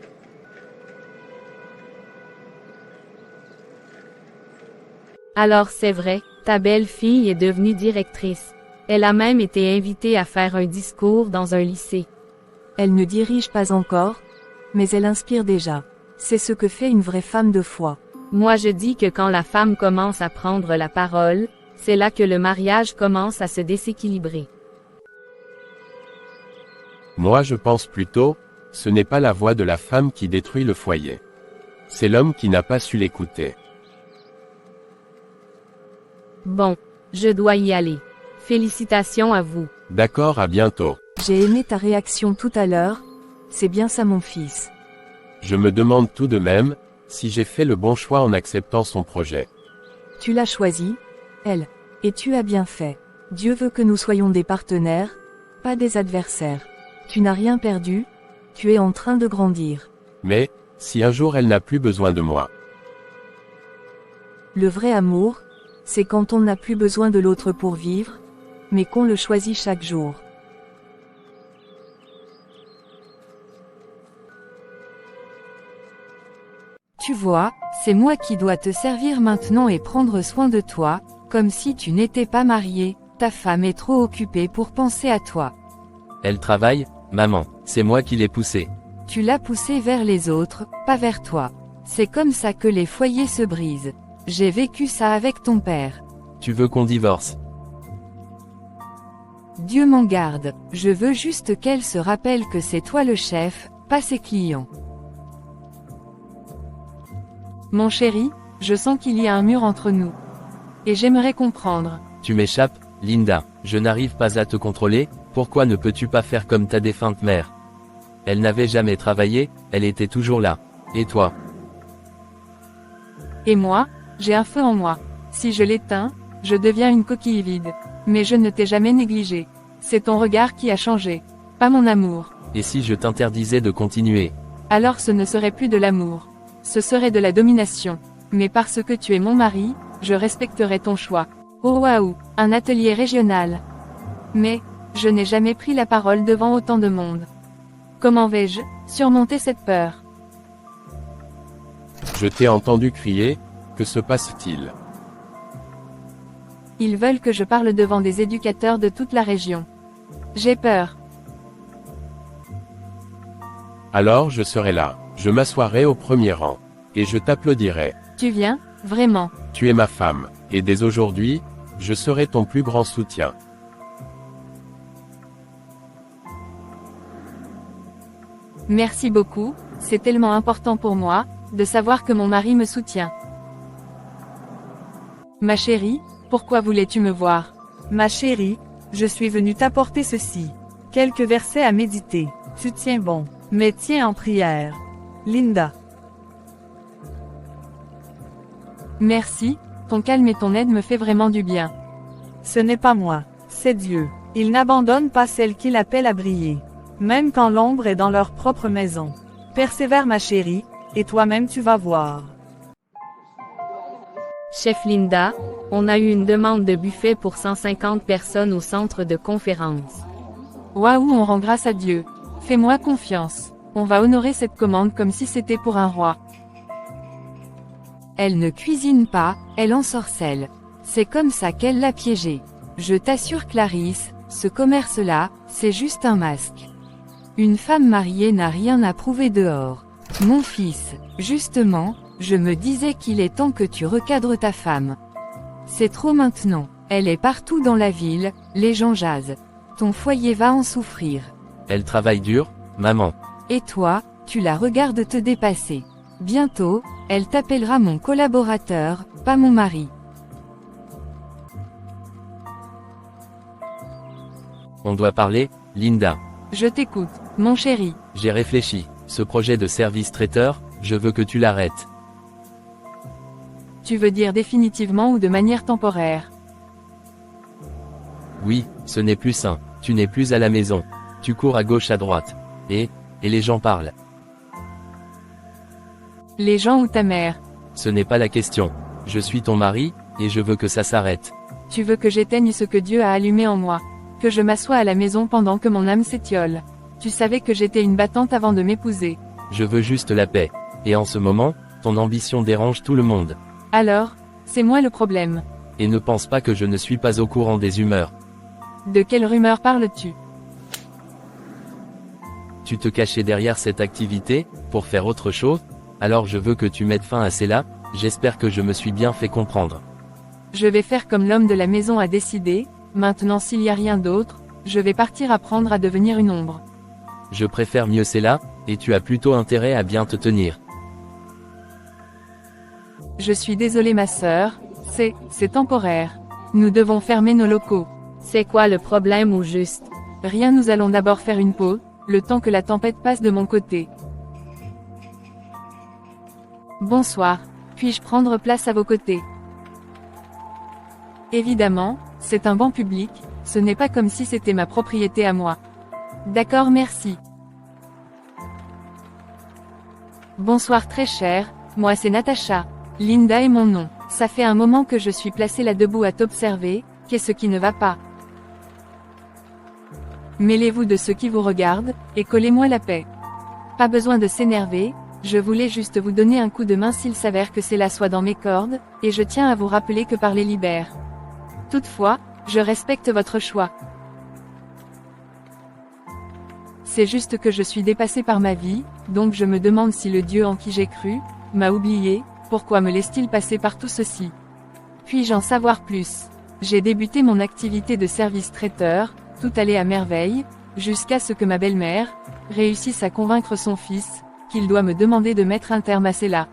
Alors c'est vrai, ta belle-fille est devenue directrice. Elle a même été invitée à faire un discours dans un lycée. Elle ne dirige pas encore, mais elle inspire déjà. C'est ce que fait une vraie femme de foi. Moi je dis que quand la femme commence à prendre la parole, c'est là que le mariage commence à se déséquilibrer. moi je pense plutôt Ce n'est pas la voix de la femme qui détruit le foyer. C'est l'homme qui n'a pas su l'écouter. Bon, je dois y aller. Félicitations à vous. D'accord, à bientôt. J'ai aimé ta réaction tout à l'heure. C'est bien ça mon fils. Je me demande tout de même, si j'ai fait le bon choix en acceptant son projet. Tu l'as choisi, elle. Et tu as bien fait. Dieu veut que nous soyons des partenaires, pas des adversaires. Tu n'as rien perdu, tu es en train de grandir. Mais, si un jour elle n'a plus besoin de moi. Le vrai amour, c'est quand on n'a plus besoin de l'autre pour vivre, mais qu'on le choisit chaque jour. Tu vois, c'est moi qui dois te servir maintenant et prendre soin de toi, comme si tu n'étais pas marié, ta femme est trop occupée pour penser à toi. Elle travaille, maman, c'est moi qui l'ai poussée. Tu l'as poussée vers les autres, pas vers toi. C'est comme ça que les foyers se brisent. J'ai vécu ça avec ton père. Tu veux qu'on divorce? Dieu m'en garde, je veux juste qu'elle se rappelle que c'est toi le chef, pas ses clients. Mon chéri, je sens qu'il y a un mur entre nous. Et j'aimerais comprendre. Tu m'échappes, Linda, je n'arrive pas à te contrôler, pourquoi ne peux-tu pas faire comme ta défunte mère? Elle n'avait jamais travaillé, elle était toujours là. Et toi? Et moi, j'ai un feu en moi. Si je l'éteins, je deviens une coquille vide. Mais je ne t'ai jamais négligé. C'est ton regard qui a changé, pas mon amour. Et si je t'interdisais de continuer? Alors ce ne serait plus de l'amour. Ce serait de la domination. Mais parce que tu es mon mari, je respecterai ton choix. Oh waouh, un atelier régional. Mais, je n'ai jamais pris la parole devant autant de monde. Comment vais-je surmonter cette peur? Je t'ai entendu crier, que se passe-t-il? Ils veulent que je parle devant des éducateurs de toute la région. J'ai peur. Alors je serai là, je m'assoirai au premier rang. Et je t'applaudirai. Tu viens, vraiment? Tu es ma femme, et dès aujourd'hui, je serai ton plus grand soutien. Merci beaucoup, c'est tellement important pour moi, de savoir que mon mari me soutient. Ma chérie, pourquoi voulais-tu me voir? Ma chérie, je suis venue t'apporter ceci. Quelques versets à méditer. Tu tiens bon, mais tiens en prière. Linda. Merci, ton calme et ton aide me fait vraiment du bien. Ce n'est pas moi, c'est Dieu. Il n'abandonne pas celles qu'il appelle à briller. Même quand l'ombre est dans leur propre maison. Persévère ma chérie, et toi-même tu vas voir. Chef Linda, on a eu une demande de buffet pour 150 personnes au centre de conférence. Waouh, on rend grâce à Dieu. Fais-moi confiance. On va honorer cette commande comme si c'était pour un roi. Elle ne cuisine pas, elle ensorcelle. C'est comme ça qu'elle l'a piégée. Je t'assure Clarisse, ce commerce-là, c'est juste un masque. Une femme mariée n'a rien à prouver dehors. Mon fils, justement, je me disais qu'il est temps que tu recadres ta femme. C'est trop maintenant. Elle est partout dans la ville, les gens jasent. Ton foyer va en souffrir. Elle travaille dur, maman. Et toi, tu la regardes te dépasser. Bientôt, elle t'appellera mon collaborateur, pas mon mari. On doit parler, Linda. Je t'écoute, mon chéri. J'ai réfléchi. Ce projet de service traiteur, je veux que tu l'arrêtes. Tu veux dire définitivement ou de manière temporaire? Oui, ce n'est plus sain. Tu n'es plus à la maison. Tu cours à gauche à droite. Et les gens parlent. Les gens ou ta mère? Ce n'est pas la question. Je suis ton mari, et je veux que ça s'arrête. Tu veux que j'éteigne ce que Dieu a allumé en moi? Que je m'assoie à la maison pendant que mon âme s'étiole? Tu savais que j'étais une battante avant de m'épouser. Je veux juste la paix. Et en ce moment, ton ambition dérange tout le monde. Alors, c'est moi le problème. Et ne pense pas que je ne suis pas au courant des humeurs. De quelle rumeur parles-tu? Tu te cachais derrière cette activité, pour faire autre chose? Alors je veux que tu mettes fin à cela, j'espère que je me suis bien fait comprendre. Je vais faire comme l'homme de la maison a décidé, maintenant s'il n'y a rien d'autre, je vais partir apprendre à devenir une ombre. Je préfère mieux cela, Et tu as plutôt intérêt à bien te tenir. Je suis désolée ma sœur, c'est temporaire. Nous devons fermer nos locaux. C'est quoi le problème au juste? Rien, nous allons d'abord faire une pause, le temps que la tempête passe de mon côté. Bonsoir, puis-je prendre place à vos côtés? Évidemment, c'est un banc public, ce n'est pas comme si c'était ma propriété à moi. D'accord, merci. Bonsoir très cher, moi c'est Natacha. Linda est mon nom. Ça fait un moment que je suis placée là debout à t'observer, qu'est-ce qui ne va pas? Mêlez-vous de ceux qui vous regardent, et collez-moi la paix. Pas besoin de s'énerver, je voulais juste vous donner un coup de main s'il s'avère que cela soit dans mes cordes, et je tiens à vous rappeler que parler libère. Toutefois, je respecte votre choix. C'est juste que je suis dépassée par ma vie, donc je me demande si le Dieu en qui j'ai cru, m'a oublié, pourquoi me laisse-t-il passer par tout ceci? Puis-je en savoir plus? J'ai débuté mon activité de service traiteur, tout allait à merveille, jusqu'à ce que ma belle-mère réussisse à convaincre son fils, qu'il doit me demander de mettre un terme à cela.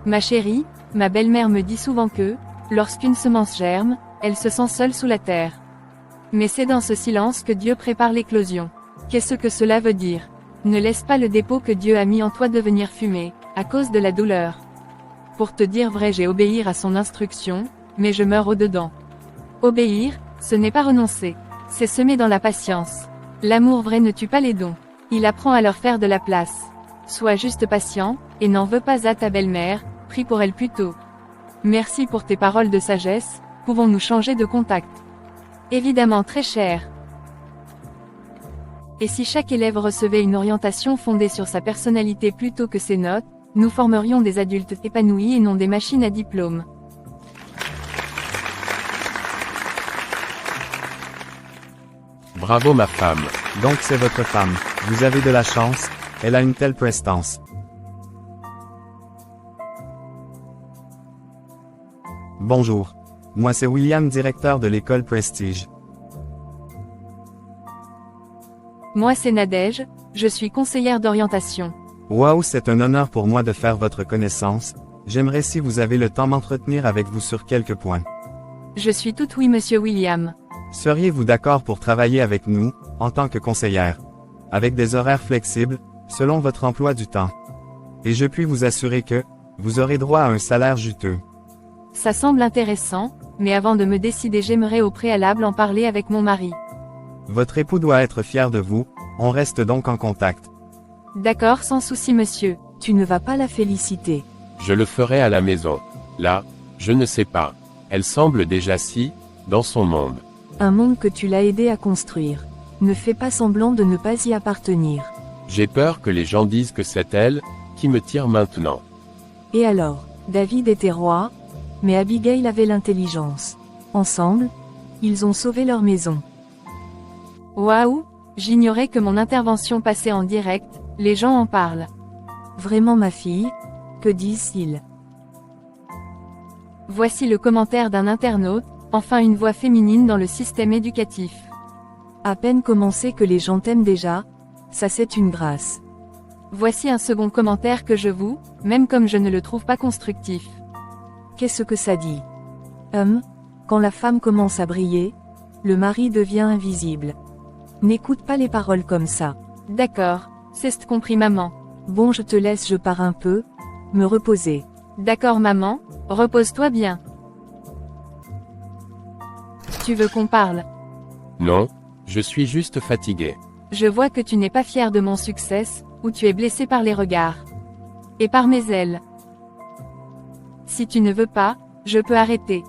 Ma chérie, ma belle-mère me dit souvent que, lorsqu'une semence germe, elle se sent seule sous la terre. Mais c'est dans ce silence que Dieu prépare l'éclosion. Qu'est-ce que cela veut dire? Ne laisse pas le dépôt que Dieu a mis en toi devenir fumée, à cause de la douleur. Pour te dire vrai, j'ai obéi à son instruction, mais je meurs au-dedans. Obéir, ce n'est pas renoncer. C'est semer dans la patience. L'amour vrai ne tue pas les dons. Il apprend à leur faire de la place. Sois juste patient, et n'en veux pas à ta belle-mère, prie pour elle plutôt. Merci pour tes paroles de sagesse, pouvons-nous changer de contact? Évidemment très cher. Et si chaque élève recevait une orientation fondée sur sa personnalité plutôt que ses notes, nous formerions des adultes épanouis et non des machines à diplôme. Bravo ma femme. Donc c'est votre femme. Vous avez de la chance, elle a une telle prestance. Bonjour. Moi c'est William, directeur de l'école Prestige. Moi c'est Nadège, je suis conseillère d'orientation. Waouh, c'est un honneur pour moi de faire votre connaissance. J'aimerais si vous avez le temps m'entretenir avec vous sur quelques points. Je suis tout oui monsieur William. Seriez-vous d'accord pour travailler avec nous, en tant que conseillère? Avec des horaires flexibles, selon votre emploi du temps. Et je puis vous assurer que, vous aurez droit à un salaire juteux. Ça semble intéressant, mais avant de me décider j'aimerais au préalable en parler avec mon mari. Votre époux doit être fier de vous, on reste donc en contact. D'accord, sans souci monsieur. Tu ne vas pas la féliciter. Je le ferai à la maison. Là, je ne sais pas. Elle semble déjà dans son monde. Un monde que tu l'as aidé à construire. Ne fais pas semblant de ne pas y appartenir. J'ai peur que les gens disent que c'est elle, qui me tire maintenant. Et alors, David était roi, mais Abigail avait l'intelligence. Ensemble, ils ont sauvé leur maison. Waouh, j'ignorais que mon intervention passait en direct, les gens en parlent. Vraiment ma fille, que disent-ils? Voici le commentaire d'un internaute, enfin une voix féminine dans le système éducatif. À peine commencé que les gens t'aiment déjà, ça c'est une grâce. Voici un second commentaire que je vous, même comme je ne le trouve pas constructif. Qu'est-ce que ça dit? Quand la femme commence à briller, le mari devient invisible. N'écoute pas les paroles comme ça. D'accord, c'est compris maman. Bon, je te laisse, je pars un peu, me reposer. D'accord maman, repose-toi bien. Tu veux qu'on parle? Non, je suis juste fatigué. Je vois que tu n'es pas fier de mon succès, ou tu es blessé par les regards. Et par mes ailes. Si tu ne veux pas, je peux arrêter.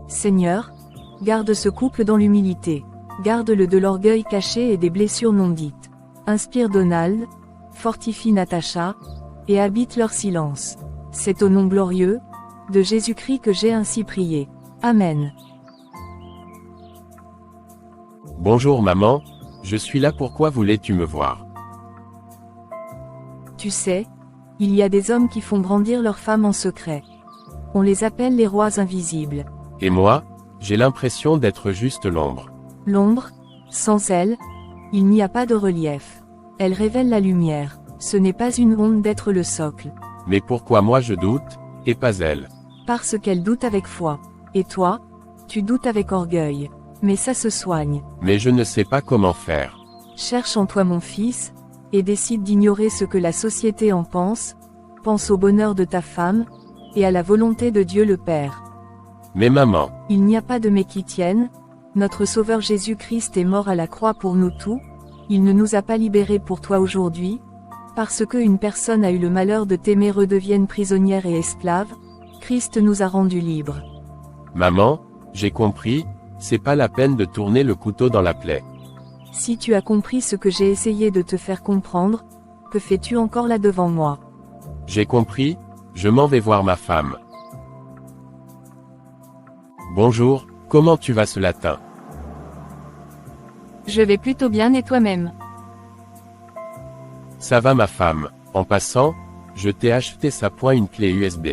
Seigneur, garde ce couple dans l'humilité. Garde-le de l'orgueil caché et des blessures non dites. Inspire Donald, fortifie Natacha, et habite leur silence. C'est au nom glorieux de Jésus-Christ que j'ai ainsi prié. Amen. Bonjour maman, je suis là, pourquoi voulais-tu me voir? Tu sais, il y a des hommes qui font grandir leurs femmes en secret. On les appelle les rois invisibles. Et moi, j'ai l'impression d'être juste l'ombre. L'ombre, sans elle, il n'y a pas de relief. Elle révèle la lumière. Ce n'est pas une honte d'être le socle. Mais pourquoi moi je doute, et pas elle? Parce qu'elle doute avec foi. Et toi? Tu doutes avec orgueil. Mais ça se soigne. Mais je ne sais pas comment faire. Cherche en toi mon fils, et décide d'ignorer ce que la société en pense. Pense au bonheur de ta femme, et à la volonté de Dieu le Père. Mais maman, Il n'y a pas de mais qui tienne. Notre Sauveur Jésus-Christ est mort à la croix pour nous tous. Il ne nous a pas libérés pour toi aujourd'hui. Parce qu'une personne a eu le malheur de t'aimer redevienne prisonnière et esclave. Christ nous a rendus libres. maman, j'ai compris, c'est pas la peine de tourner le couteau dans la plaie. Si tu as compris ce que j'ai essayé de te faire comprendre, que fais-tu encore là devant moi? J'ai compris, je m'en vais voir ma femme. Bonjour, comment tu vas ce latin? Je vais plutôt bien et toi-même. Ça va ma femme, en passant, je t'ai acheté ça point une clé USB.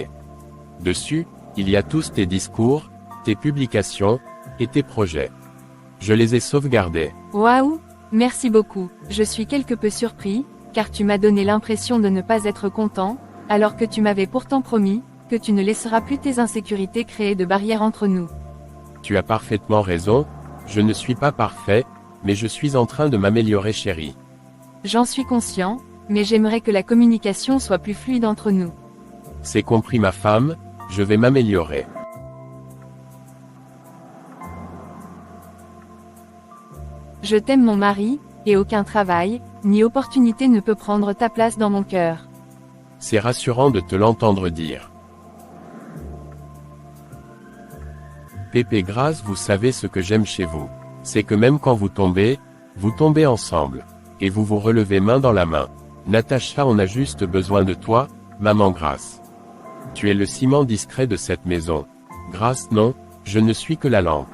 Dessus, il y a tous tes discours, tes publications, et tes projets. Je les ai sauvegardés. Waouh, merci beaucoup. Je suis quelque peu surpris, car tu m'as donné l'impression de ne pas être content, alors que tu m'avais pourtant promis que tu ne laisseras plus tes insécurités créer de barrières entre nous. Tu as parfaitement raison, je ne suis pas parfait, mais je suis en train de m'améliorer chérie. J'en suis conscient, mais j'aimerais que la communication soit plus fluide entre nous. C'est compris ma femme, je vais m'améliorer. Je t'aime mon mari, et aucun travail, ni opportunité ne peut prendre ta place dans mon cœur. C'est rassurant de te l'entendre dire. Pépé Grâce, vous savez ce que j'aime chez vous. C'est que même quand vous tombez ensemble. Et vous vous relevez main dans la main. Natacha, on a juste besoin de toi, maman Grâce. Tu es le ciment discret de cette maison. Grâce, non, je ne suis que la lampe.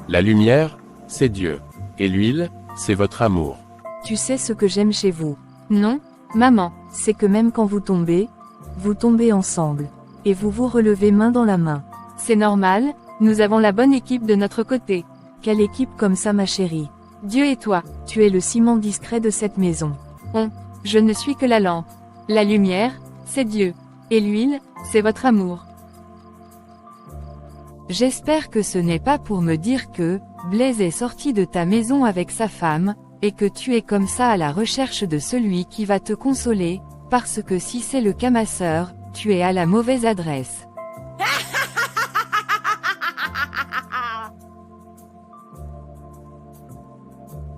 La lumière, c'est Dieu. Et l'huile, c'est votre amour. Tu sais ce que j'aime chez vous. Non, maman. C'est que même quand vous tombez ensemble. Et vous vous relevez main dans la main. C'est normal, nous avons la bonne équipe de notre côté. Quelle équipe comme ça ma chérie. Dieu et toi. Tu es le ciment discret de cette maison. Je ne suis que la lampe. La lumière, c'est Dieu. Et l'huile, c'est votre amour. J'espère que ce n'est pas pour me dire que Blaise est sorti de ta maison avec sa femme, et que tu es comme ça à la recherche de celui qui va te consoler, parce que si c'est le cas ma sœur, tu es à la mauvaise adresse.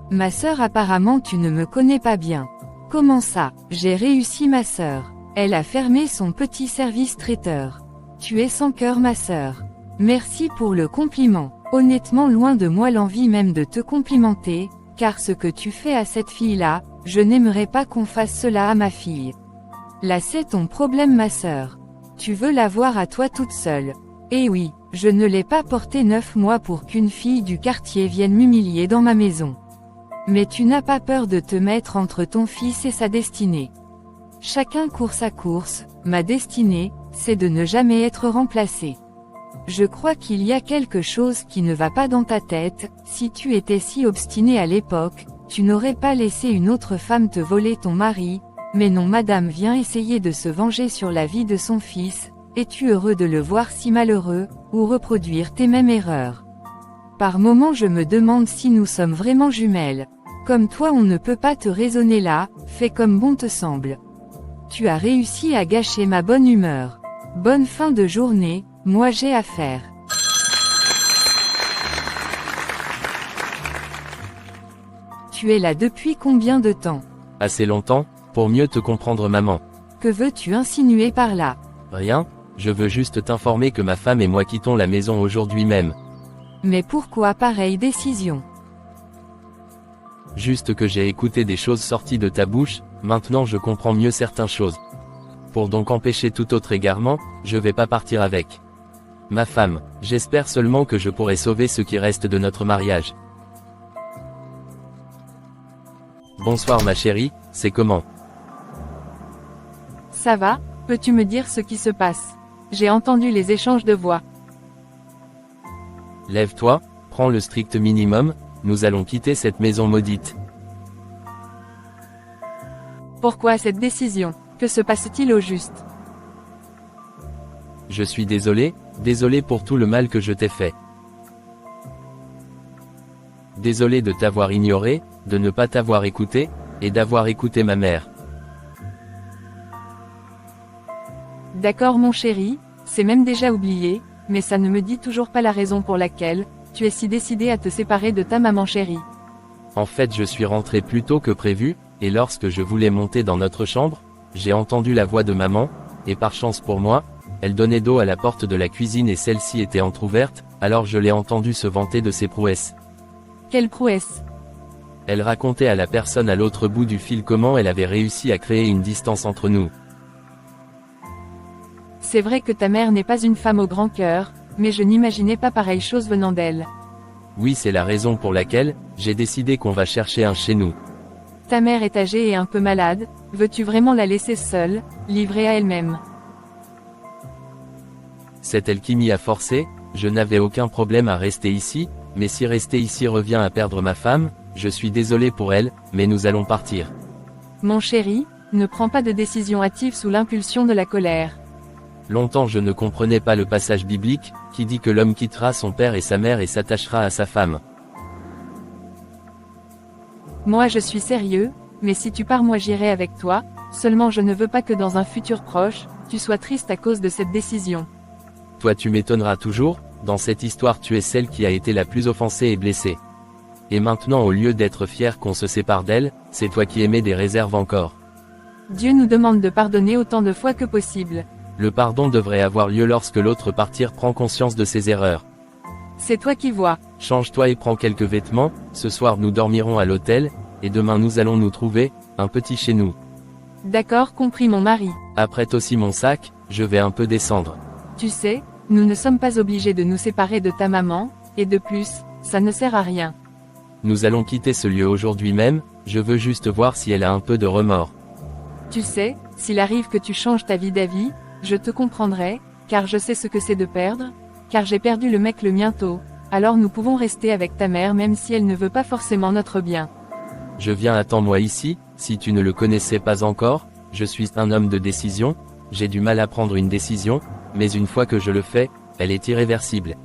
Ma sœur, apparemment tu ne me connais pas bien. Comment ça? J'ai réussi ma sœur. Elle a fermé son petit service traiteur. Tu es sans cœur ma sœur. Merci pour le compliment. Honnêtement loin de moi l'envie même de te complimenter, car ce que tu fais à cette fille-là, je n'aimerais pas qu'on fasse cela à ma fille. Là c'est ton problème ma sœur. Tu veux la voir à toi toute seule. Eh oui, je ne l'ai pas portée 9 mois pour qu'une fille du quartier vienne m'humilier dans ma maison. Mais tu n'as pas peur de te mettre entre ton fils et sa destinée. Chacun court sa course, ma destinée, c'est de ne jamais être remplacé. Je crois qu'il y a quelque chose qui ne va pas dans ta tête, si tu étais si obstiné à l'époque, tu n'aurais pas laissé une autre femme te voler ton mari, mais non madame vient essayer de se venger sur la vie de son fils, es-tu heureux de le voir si malheureux, ou reproduire tes mêmes erreurs? Par moments je me demande si nous sommes vraiment jumelles. Comme toi on ne peut pas te raisonner là, fais comme bon te semble. Tu as réussi à gâcher ma bonne humeur. Bonne fin de journée, moi j'ai affaire. Tu es là depuis combien de temps? Assez longtemps, pour mieux te comprendre maman. Que veux-tu insinuer par là? Rien, je veux juste t'informer que ma femme et moi quittons la maison aujourd'hui même. Mais pourquoi pareille décision? Juste que j'ai écouté des choses sorties de ta bouche, maintenant je comprends mieux certaines choses. Pour donc empêcher tout autre égarement, je vais pas partir avec ma femme, j'espère seulement que je pourrai sauver ce qui reste de notre mariage. Bonsoir ma chérie, c'est comment? Ça va, peux-tu me dire ce qui se passe? J'ai entendu les échanges de voix. Lève-toi, prends le strict minimum, nous allons quitter cette maison maudite. Pourquoi cette décision? Que se passe-t-il au juste? Je suis désolé pour tout le mal que je t'ai fait. Désolé de t'avoir ignoré, de ne pas t'avoir écouté, et d'avoir écouté ma mère. D'accord mon chéri, c'est même déjà oublié, mais ça ne me dit toujours pas la raison pour laquelle tu es si décidé à te séparer de ta maman chérie. En fait, je suis rentré plus tôt que prévu, et lorsque je voulais monter dans notre chambre, j'ai entendu la voix de maman, et par chance pour moi, elle donnait dos à la porte de la cuisine et celle-ci était entr'ouverte, alors je l'ai entendue se vanter de ses prouesses. Quelle prouesse? Elle racontait à la personne à l'autre bout du fil comment elle avait réussi à créer une distance entre nous. C'est vrai que ta mère n'est pas une femme au grand cœur, mais je n'imaginais pas pareille chose venant d'elle. Oui, c'est la raison pour laquelle j'ai décidé qu'on va chercher un chez nous. Ta mère est âgée et un peu malade, veux-tu vraiment la laisser seule, livrée à elle-même? C'est elle qui m'y a forcé, je n'avais aucun problème à rester ici, mais si rester ici revient à perdre ma femme, je suis désolé pour elle, mais nous allons partir. Mon chéri, ne prends pas de décision hâtive sous l'impulsion de la colère. Longtemps je ne comprenais pas le passage biblique, qui dit que l'homme quittera son père et sa mère et s'attachera à sa femme. Moi je suis sérieux, mais si tu pars moi j'irai avec toi, seulement je ne veux pas que dans un futur proche, tu sois triste à cause de cette décision. Toi tu m'étonneras toujours, dans cette histoire tu es celle qui a été la plus offensée et blessée. Et maintenant au lieu d'être fier qu'on se sépare d'elle, c'est toi qui émets des réserves encore. Dieu nous demande de pardonner autant de fois que possible. Le pardon devrait avoir lieu lorsque l'autre partir prend conscience de ses erreurs. C'est toi qui vois. Change-toi et prends quelques vêtements, ce soir nous dormirons à l'hôtel, et demain nous allons nous trouver, un petit chez nous. D'accord, compris mon mari. Apprête aussi mon sac, je vais un peu descendre. Tu sais, nous ne sommes pas obligés de nous séparer de ta maman, et de plus, ça ne sert à rien. Nous allons quitter ce lieu aujourd'hui même, je veux juste voir si elle a un peu de remords. Tu sais, s'il arrive que tu changes ta vie d'avis, je te comprendrai, car je sais ce que c'est de perdre, car j'ai perdu le mec le mien tôt, alors nous pouvons rester avec ta mère même si elle ne veut pas forcément notre bien. Je viens attends-moi ici, si tu ne le connaissais pas encore, je suis un homme de décision, j'ai du mal à prendre une décision, mais une fois que je le fais, elle est irréversible.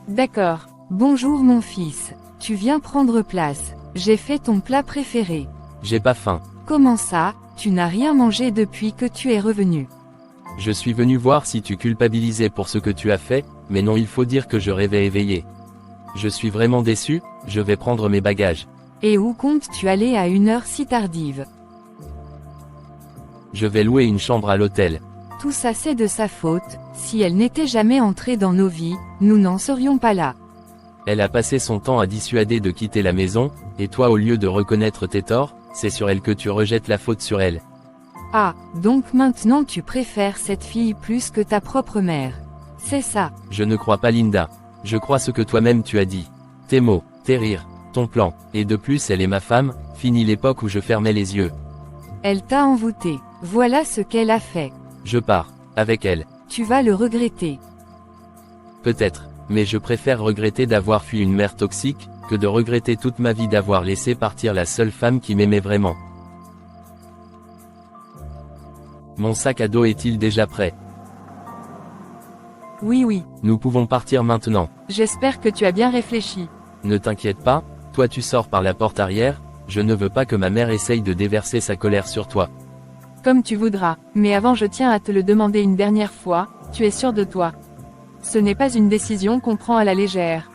D'accord. Bonjour mon fils. Tu viens prendre place. J'ai fait ton plat préféré. J'ai pas faim. Comment ça, tu n'as rien mangé depuis que tu es revenu? Je suis venu voir si tu culpabilisais pour ce que tu as fait, mais non, il faut dire que je rêvais éveillé. Je suis vraiment déçu, je vais prendre mes bagages. Et où comptes-tu aller à une heure si tardive? Je vais louer une chambre à l'hôtel. Tout ça c'est de sa faute, si elle n'était jamais entrée dans nos vies, nous n'en serions pas là. Elle a passé son temps à dissuader de quitter la maison, et toi au lieu de reconnaître tes torts, c'est sur elle que tu rejettes la faute sur elle. Ah, donc maintenant tu préfères cette fille plus que ta propre mère. C'est ça. Je ne crois pas Linda. Je crois ce que toi-même tu as dit. Tes mots, tes rires, ton plan, et de plus elle est ma femme, fini l'époque où je fermais les yeux. Elle t'a envoûté. Voilà ce qu'elle a fait. Je pars, avec elle. Tu vas le regretter. Peut-être, mais je préfère regretter d'avoir fui une mère toxique, que de regretter toute ma vie d'avoir laissé partir la seule femme qui m'aimait vraiment. Mon sac à dos est-il déjà prêt? Oui. Nous pouvons partir maintenant. J'espère que tu as bien réfléchi. Ne t'inquiète pas, toi tu sors par la porte arrière, je ne veux pas que ma mère essaye de déverser sa colère sur toi. Comme tu voudras, mais avant je tiens à te le demander une dernière fois, tu es sûr de toi? Ce n'est pas une décision qu'on prend à la légère.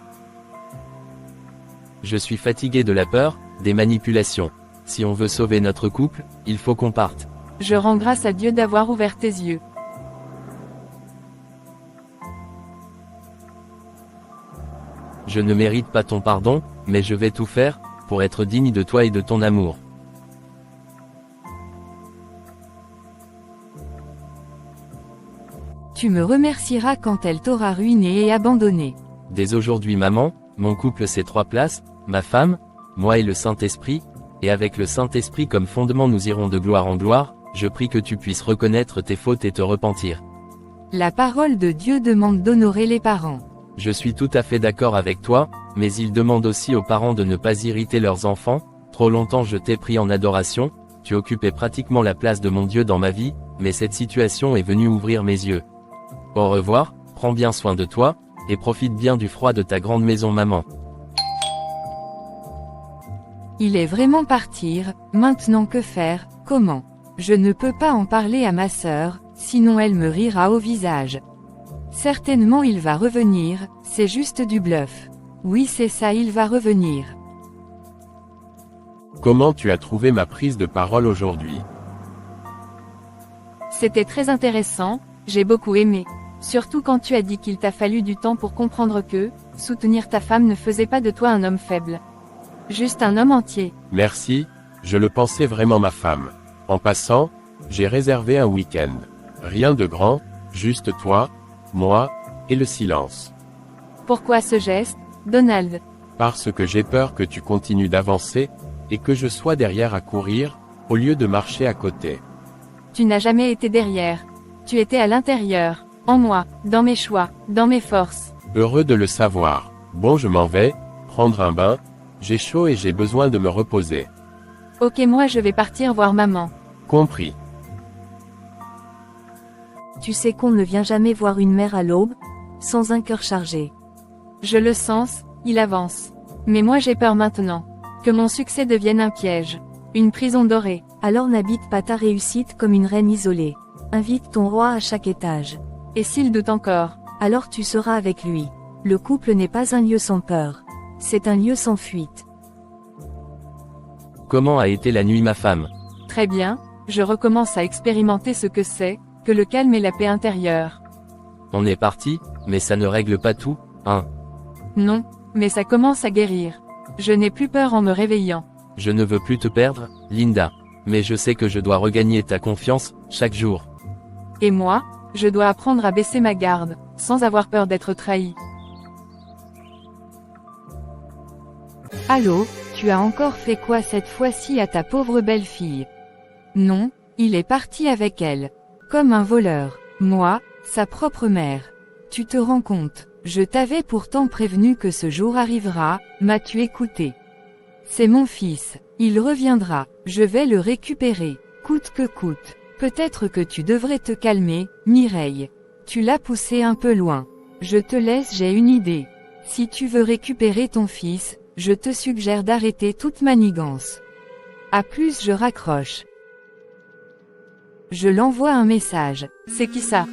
Je suis fatigué de la peur, des manipulations. Si on veut sauver notre couple, il faut qu'on parte. Je rends grâce à Dieu d'avoir ouvert tes yeux. Je ne mérite pas ton pardon, mais je vais tout faire, pour être digne de toi et de ton amour. Tu me remercieras quand elle t'aura ruiné et abandonné. Dès aujourd'hui maman, mon couple c'est 3 places, ma femme, moi et le Saint-Esprit, et avec le Saint-Esprit comme fondement nous irons de gloire en gloire, je prie que tu puisses reconnaître tes fautes et te repentir. La parole de Dieu demande d'honorer les parents. Je suis tout à fait d'accord avec toi, mais il demande aussi aux parents de ne pas irriter leurs enfants. Trop longtemps je t'ai pris en adoration, tu occupais pratiquement la place de mon Dieu dans ma vie, mais cette situation est venue ouvrir mes yeux. Au revoir, prends bien soin de toi, et profite bien du froid de ta grande maison maman. Il est vraiment partir, maintenant que faire, comment? Je ne peux pas en parler à ma sœur, sinon elle me rira au visage. Certainement il va revenir, c'est juste du bluff. Oui c'est ça, il va revenir. Comment tu as trouvé ma prise de parole aujourd'hui? C'était très intéressant, j'ai beaucoup aimé. Surtout quand tu as dit qu'il t'a fallu du temps pour comprendre que, soutenir ta femme ne faisait pas de toi un homme faible. Juste un homme entier. Merci, je le pensais vraiment ma femme. En passant, j'ai réservé un week-end. Rien de grand, juste toi, moi, et le silence. Pourquoi ce geste, Donald? Parce que j'ai peur que tu continues d'avancer, et que je sois derrière à courir, au lieu de marcher à côté. Tu n'as jamais été derrière. Tu étais à l'intérieur, en moi, dans mes choix, dans mes forces. Heureux de le savoir. Bon, je m'en vais, prendre un bain, j'ai chaud et j'ai besoin de me reposer. Ok, moi je vais partir voir maman. Compris. Tu sais qu'on ne vient jamais voir une mère à l'aube, sans un cœur chargé. Je le sens, il avance. Mais moi j'ai peur maintenant. Que mon succès devienne un piège. Une prison dorée. Alors n'habite pas ta réussite comme une reine isolée. Invite ton roi à chaque étage. Et s'il doute encore? Alors tu seras avec lui. Le couple n'est pas un lieu sans peur. C'est un lieu sans fuite. Comment a été la nuit ma femme? Très bien, je recommence à expérimenter ce que c'est, que le calme et la paix intérieure. On est parti, mais ça ne règle pas tout, hein? Non, mais ça commence à guérir. Je n'ai plus peur en me réveillant. Je ne veux plus te perdre, Linda. Mais je sais que je dois regagner ta confiance, chaque jour. Et moi, je dois apprendre à baisser ma garde, sans avoir peur d'être trahi. Allô, tu as encore fait quoi cette fois-ci à ta pauvre belle-fille? Non, il est parti avec elle. Comme un voleur. Moi, sa propre mère. Tu te rends compte, je t'avais pourtant prévenu que ce jour arrivera, m'as-tu écouté? C'est mon fils, il reviendra, je vais le récupérer, coûte que coûte. Peut-être que tu devrais te calmer, Mireille. Tu l'as poussé un peu loin. Je te laisse, j'ai une idée. Si tu veux récupérer ton fils, je te suggère d'arrêter toute manigance. À plus, je raccroche. Je l'envoie un message. C'est qui ça?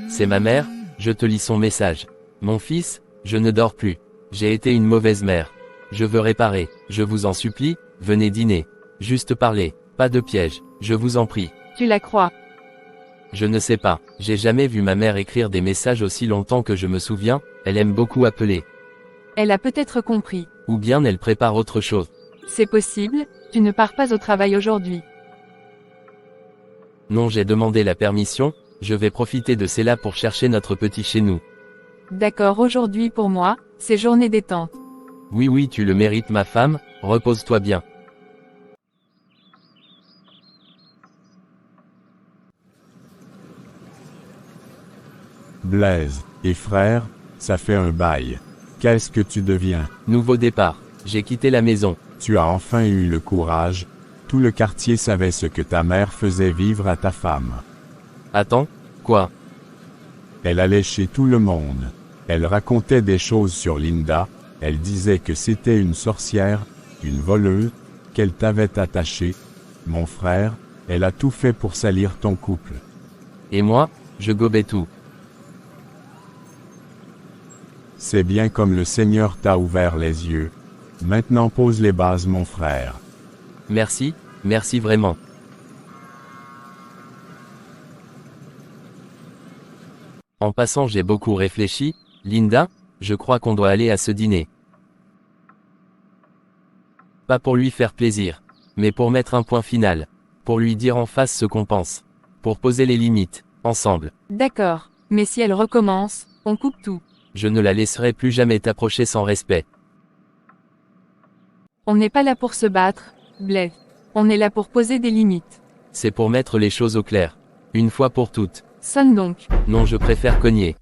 C'est ma mère, je te lis son message. Mon fils, je ne dors plus. J'ai été une mauvaise mère. Je veux réparer, je vous en supplie, venez dîner. Juste parler, pas de piège, je vous en prie. Tu la crois? Je ne sais pas, j'ai jamais vu ma mère écrire des messages aussi longtemps que je me souviens, elle aime beaucoup appeler. Elle a peut-être compris. Ou bien elle prépare autre chose. C'est possible, tu ne pars pas au travail aujourd'hui. Non, j'ai demandé la permission, je vais profiter de celle-là pour chercher notre petit chez nous. D'accord, aujourd'hui pour moi, c'est journée détente. Oui oui, tu le mérites ma femme, repose-toi bien. Blaise, et frère, ça fait un bail. Qu'est-ce que tu deviens? Nouveau départ, j'ai quitté la maison. Tu as enfin eu le courage. Tout le quartier savait ce que ta mère faisait vivre à ta femme. Attends, quoi? Elle allait chez tout le monde. Elle racontait des choses sur Linda, elle disait que c'était une sorcière, une voleuse, qu'elle t'avait attaché. Mon frère, elle a tout fait pour salir ton couple. Et moi, je gobais tout. C'est bien comme le Seigneur t'a ouvert les yeux. Maintenant pose les bases mon frère. Merci, merci vraiment. En passant, j'ai beaucoup réfléchi, Linda, je crois qu'on doit aller à ce dîner. Pas pour lui faire plaisir, mais pour mettre un point final. Pour lui dire en face ce qu'on pense. Pour poser les limites, ensemble. D'accord, mais si elle recommence, on coupe tout. Je ne la laisserai plus jamais t'approcher sans respect. On n'est pas là pour se battre, Blaise. On est là pour poser des limites. C'est pour mettre les choses au clair. Une fois pour toutes. Sonne donc. Non, je préfère cogner.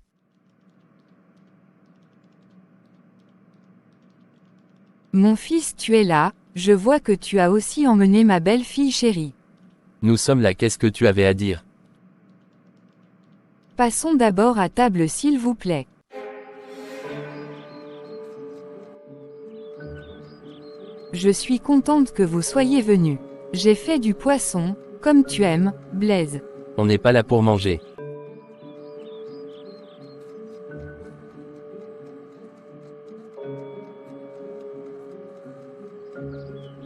Mon fils, tu es là, je vois que tu as aussi emmené ma belle-fille chérie. Nous sommes là, qu'est-ce que tu avais à dire? Passons d'abord à table s'il vous plaît. Je suis contente que vous soyez venu. J'ai fait du poisson, comme tu aimes, Blaise. On n'est pas là pour manger.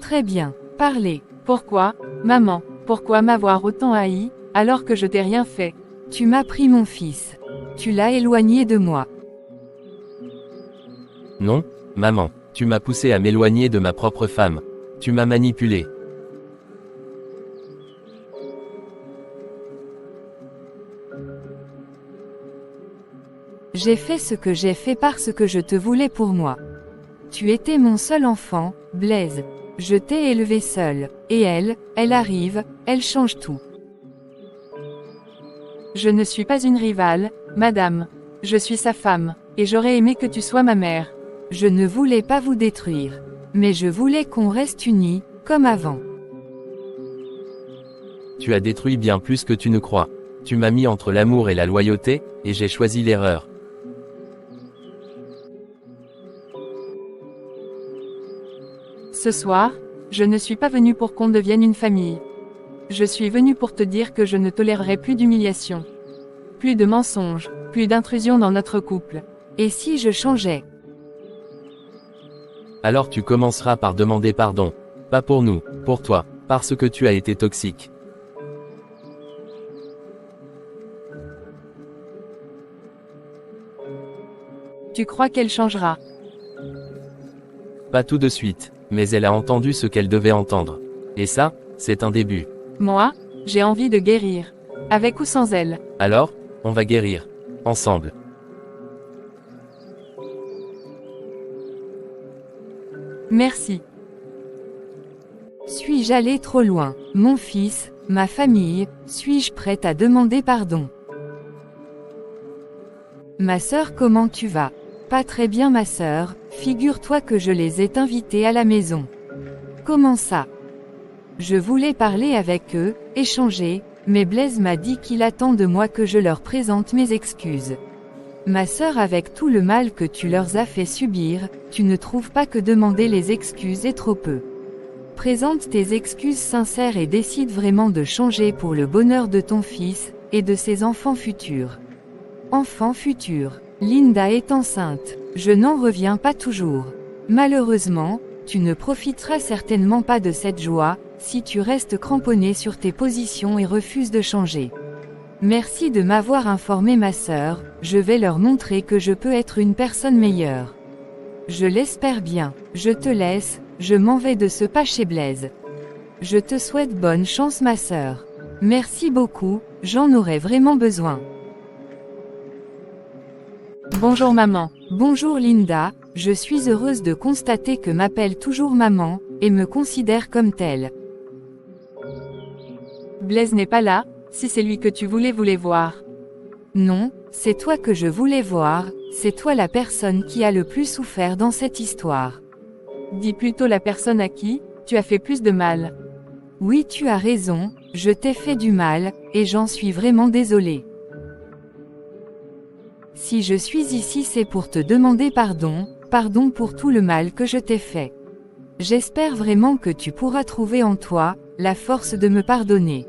Très bien, parlez. Pourquoi, maman, pourquoi m'avoir autant haï, alors que je t'ai rien fait? Tu m'as pris mon fils. Tu l'as éloigné de moi. Non, maman, tu m'as poussé à m'éloigner de ma propre femme. Tu m'as manipulé. J'ai fait ce que j'ai fait parce que je te voulais pour moi. Tu étais mon seul enfant, Blaise. Je t'ai élevé seul, et elle arrive, elle change tout. Je ne suis pas une rivale, madame. Je suis sa femme, et j'aurais aimé que tu sois ma mère. Je ne voulais pas vous détruire. Mais je voulais qu'on reste unis, comme avant. Tu as détruit bien plus que tu ne crois. Tu m'as mis entre l'amour et la loyauté, et j'ai choisi l'erreur. Ce soir, je ne suis pas venue pour qu'on devienne une famille. Je suis venue pour te dire que je ne tolérerai plus d'humiliation. Plus de mensonges, plus d'intrusion dans notre couple. Et si je changeais? Alors tu commenceras par demander pardon. Pas pour nous, pour toi, parce que tu as été toxique. Tu crois qu'elle changera? Pas tout de suite, mais elle a entendu ce qu'elle devait entendre. Et ça, c'est un début. Moi, j'ai envie de guérir. Avec ou sans elle. Alors, on va guérir. Ensemble. Merci. Suis-je allé trop loin, mon fils, ma famille, suis-je prête à demander pardon? Ma sœur, comment tu vas? Pas très bien ma sœur, figure-toi que je les ai invités à la maison. Comment ça? Je voulais parler avec eux, échanger, mais Blaise m'a dit qu'il attend de moi que je leur présente mes excuses. Ma sœur, avec tout le mal que tu leur as fait subir, tu ne trouves pas que demander les excuses est trop peu? Présente tes excuses sincères et décide vraiment de changer pour le bonheur de ton fils, et de ses enfants futurs. Enfants futurs. Linda est enceinte. Je n'en reviens pas toujours. Malheureusement, tu ne profiteras certainement pas de cette joie, si tu restes cramponné sur tes positions et refuses de changer. Merci de m'avoir informé ma sœur, je vais leur montrer que je peux être une personne meilleure. Je l'espère bien. Je te laisse, je m'en vais de ce pas chez Blaise. Je te souhaite bonne chance ma sœur. Merci beaucoup, j'en aurais vraiment besoin. Bonjour maman. Bonjour Linda, je suis heureuse de constater que m'appelle toujours maman, et me considère comme telle. Blaise n'est pas là, si c'est lui que tu voulais voir. Non, c'est toi que je voulais voir, c'est toi la personne qui a le plus souffert dans cette histoire. Dis plutôt la personne à qui tu as fait plus de mal. Oui, tu as raison, je t'ai fait du mal, et j'en suis vraiment désolée. Si je suis ici, c'est pour te demander pardon, pardon pour tout le mal que je t'ai fait. J'espère vraiment que tu pourras trouver en toi la force de me pardonner.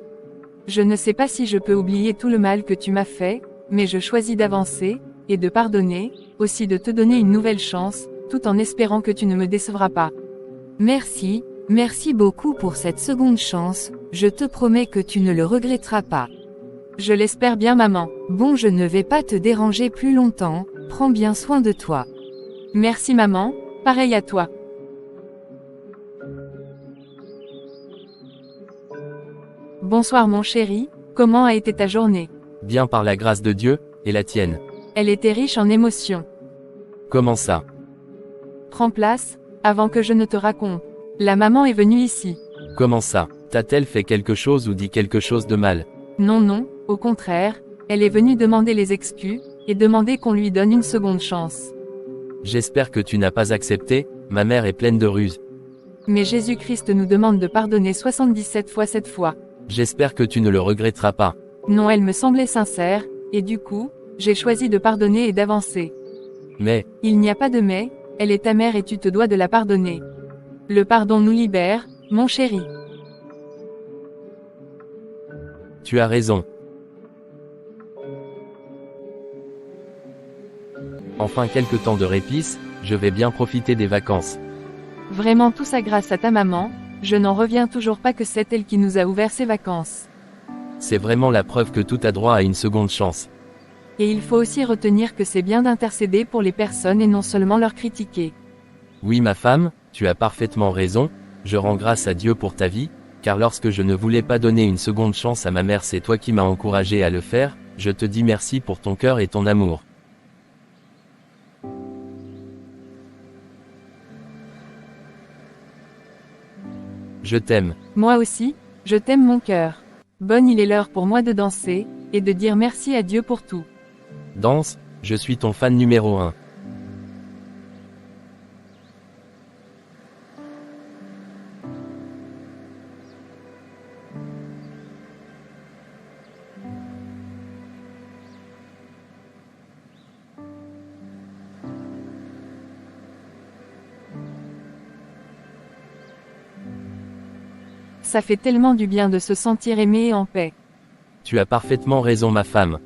Je ne sais pas si je peux oublier tout le mal que tu m'as fait, mais je choisis d'avancer, et de pardonner, aussi de te donner une nouvelle chance, tout en espérant que tu ne me décevras pas. Merci, merci beaucoup pour cette seconde chance, je te promets que tu ne le regretteras pas. Je l'espère bien maman. Bon, je ne vais pas te déranger plus longtemps, prends bien soin de toi. Merci maman, pareil à toi. Bonsoir mon chéri, comment a été ta journée? Bien par la grâce de Dieu, et la tienne. Elle était riche en émotions. Comment ça? Prends place, avant que je ne te raconte. La maman est venue ici. Comment ça? T'a-t-elle fait quelque chose ou dit quelque chose de mal? Non non, au contraire, elle est venue demander les excuses, et demander qu'on lui donne une seconde chance. J'espère que tu n'as pas accepté, Ma mère est pleine de ruses. Mais Jésus-Christ nous demande de pardonner 77 fois 7 fois. J'espère que tu ne le regretteras pas. Non, elle me semblait sincère, et du coup, j'ai choisi de pardonner et d'avancer. Mais, Il n'y a pas de mais, elle est ta mère et tu te dois de la pardonner. Le pardon nous libère, mon chéri. tu as raison. Enfin quelques temps de répit, je vais bien profiter des vacances. Vraiment tout ça grâce à ta maman, je n'en reviens toujours pas que c'est elle qui nous a ouvert ses vacances. C'est vraiment la preuve que tout a droit à une seconde chance. Et il faut aussi retenir que c'est bien d'intercéder pour les personnes et non seulement leur critiquer. Oui ma femme, tu as parfaitement raison, je rends grâce à Dieu pour ta vie, car lorsque je ne voulais pas donner une seconde chance à ma mère, c'est toi qui m'as encouragé à le faire, je te dis merci pour ton cœur et ton amour. Je t'aime. Moi aussi, je t'aime mon cœur. Bonne, il est l'heure pour moi de danser, et de dire merci à Dieu pour tout. Danse, je suis ton fan numéro 1. Ça fait tellement du bien de se sentir aimé et en paix. Tu as parfaitement raison ma femme.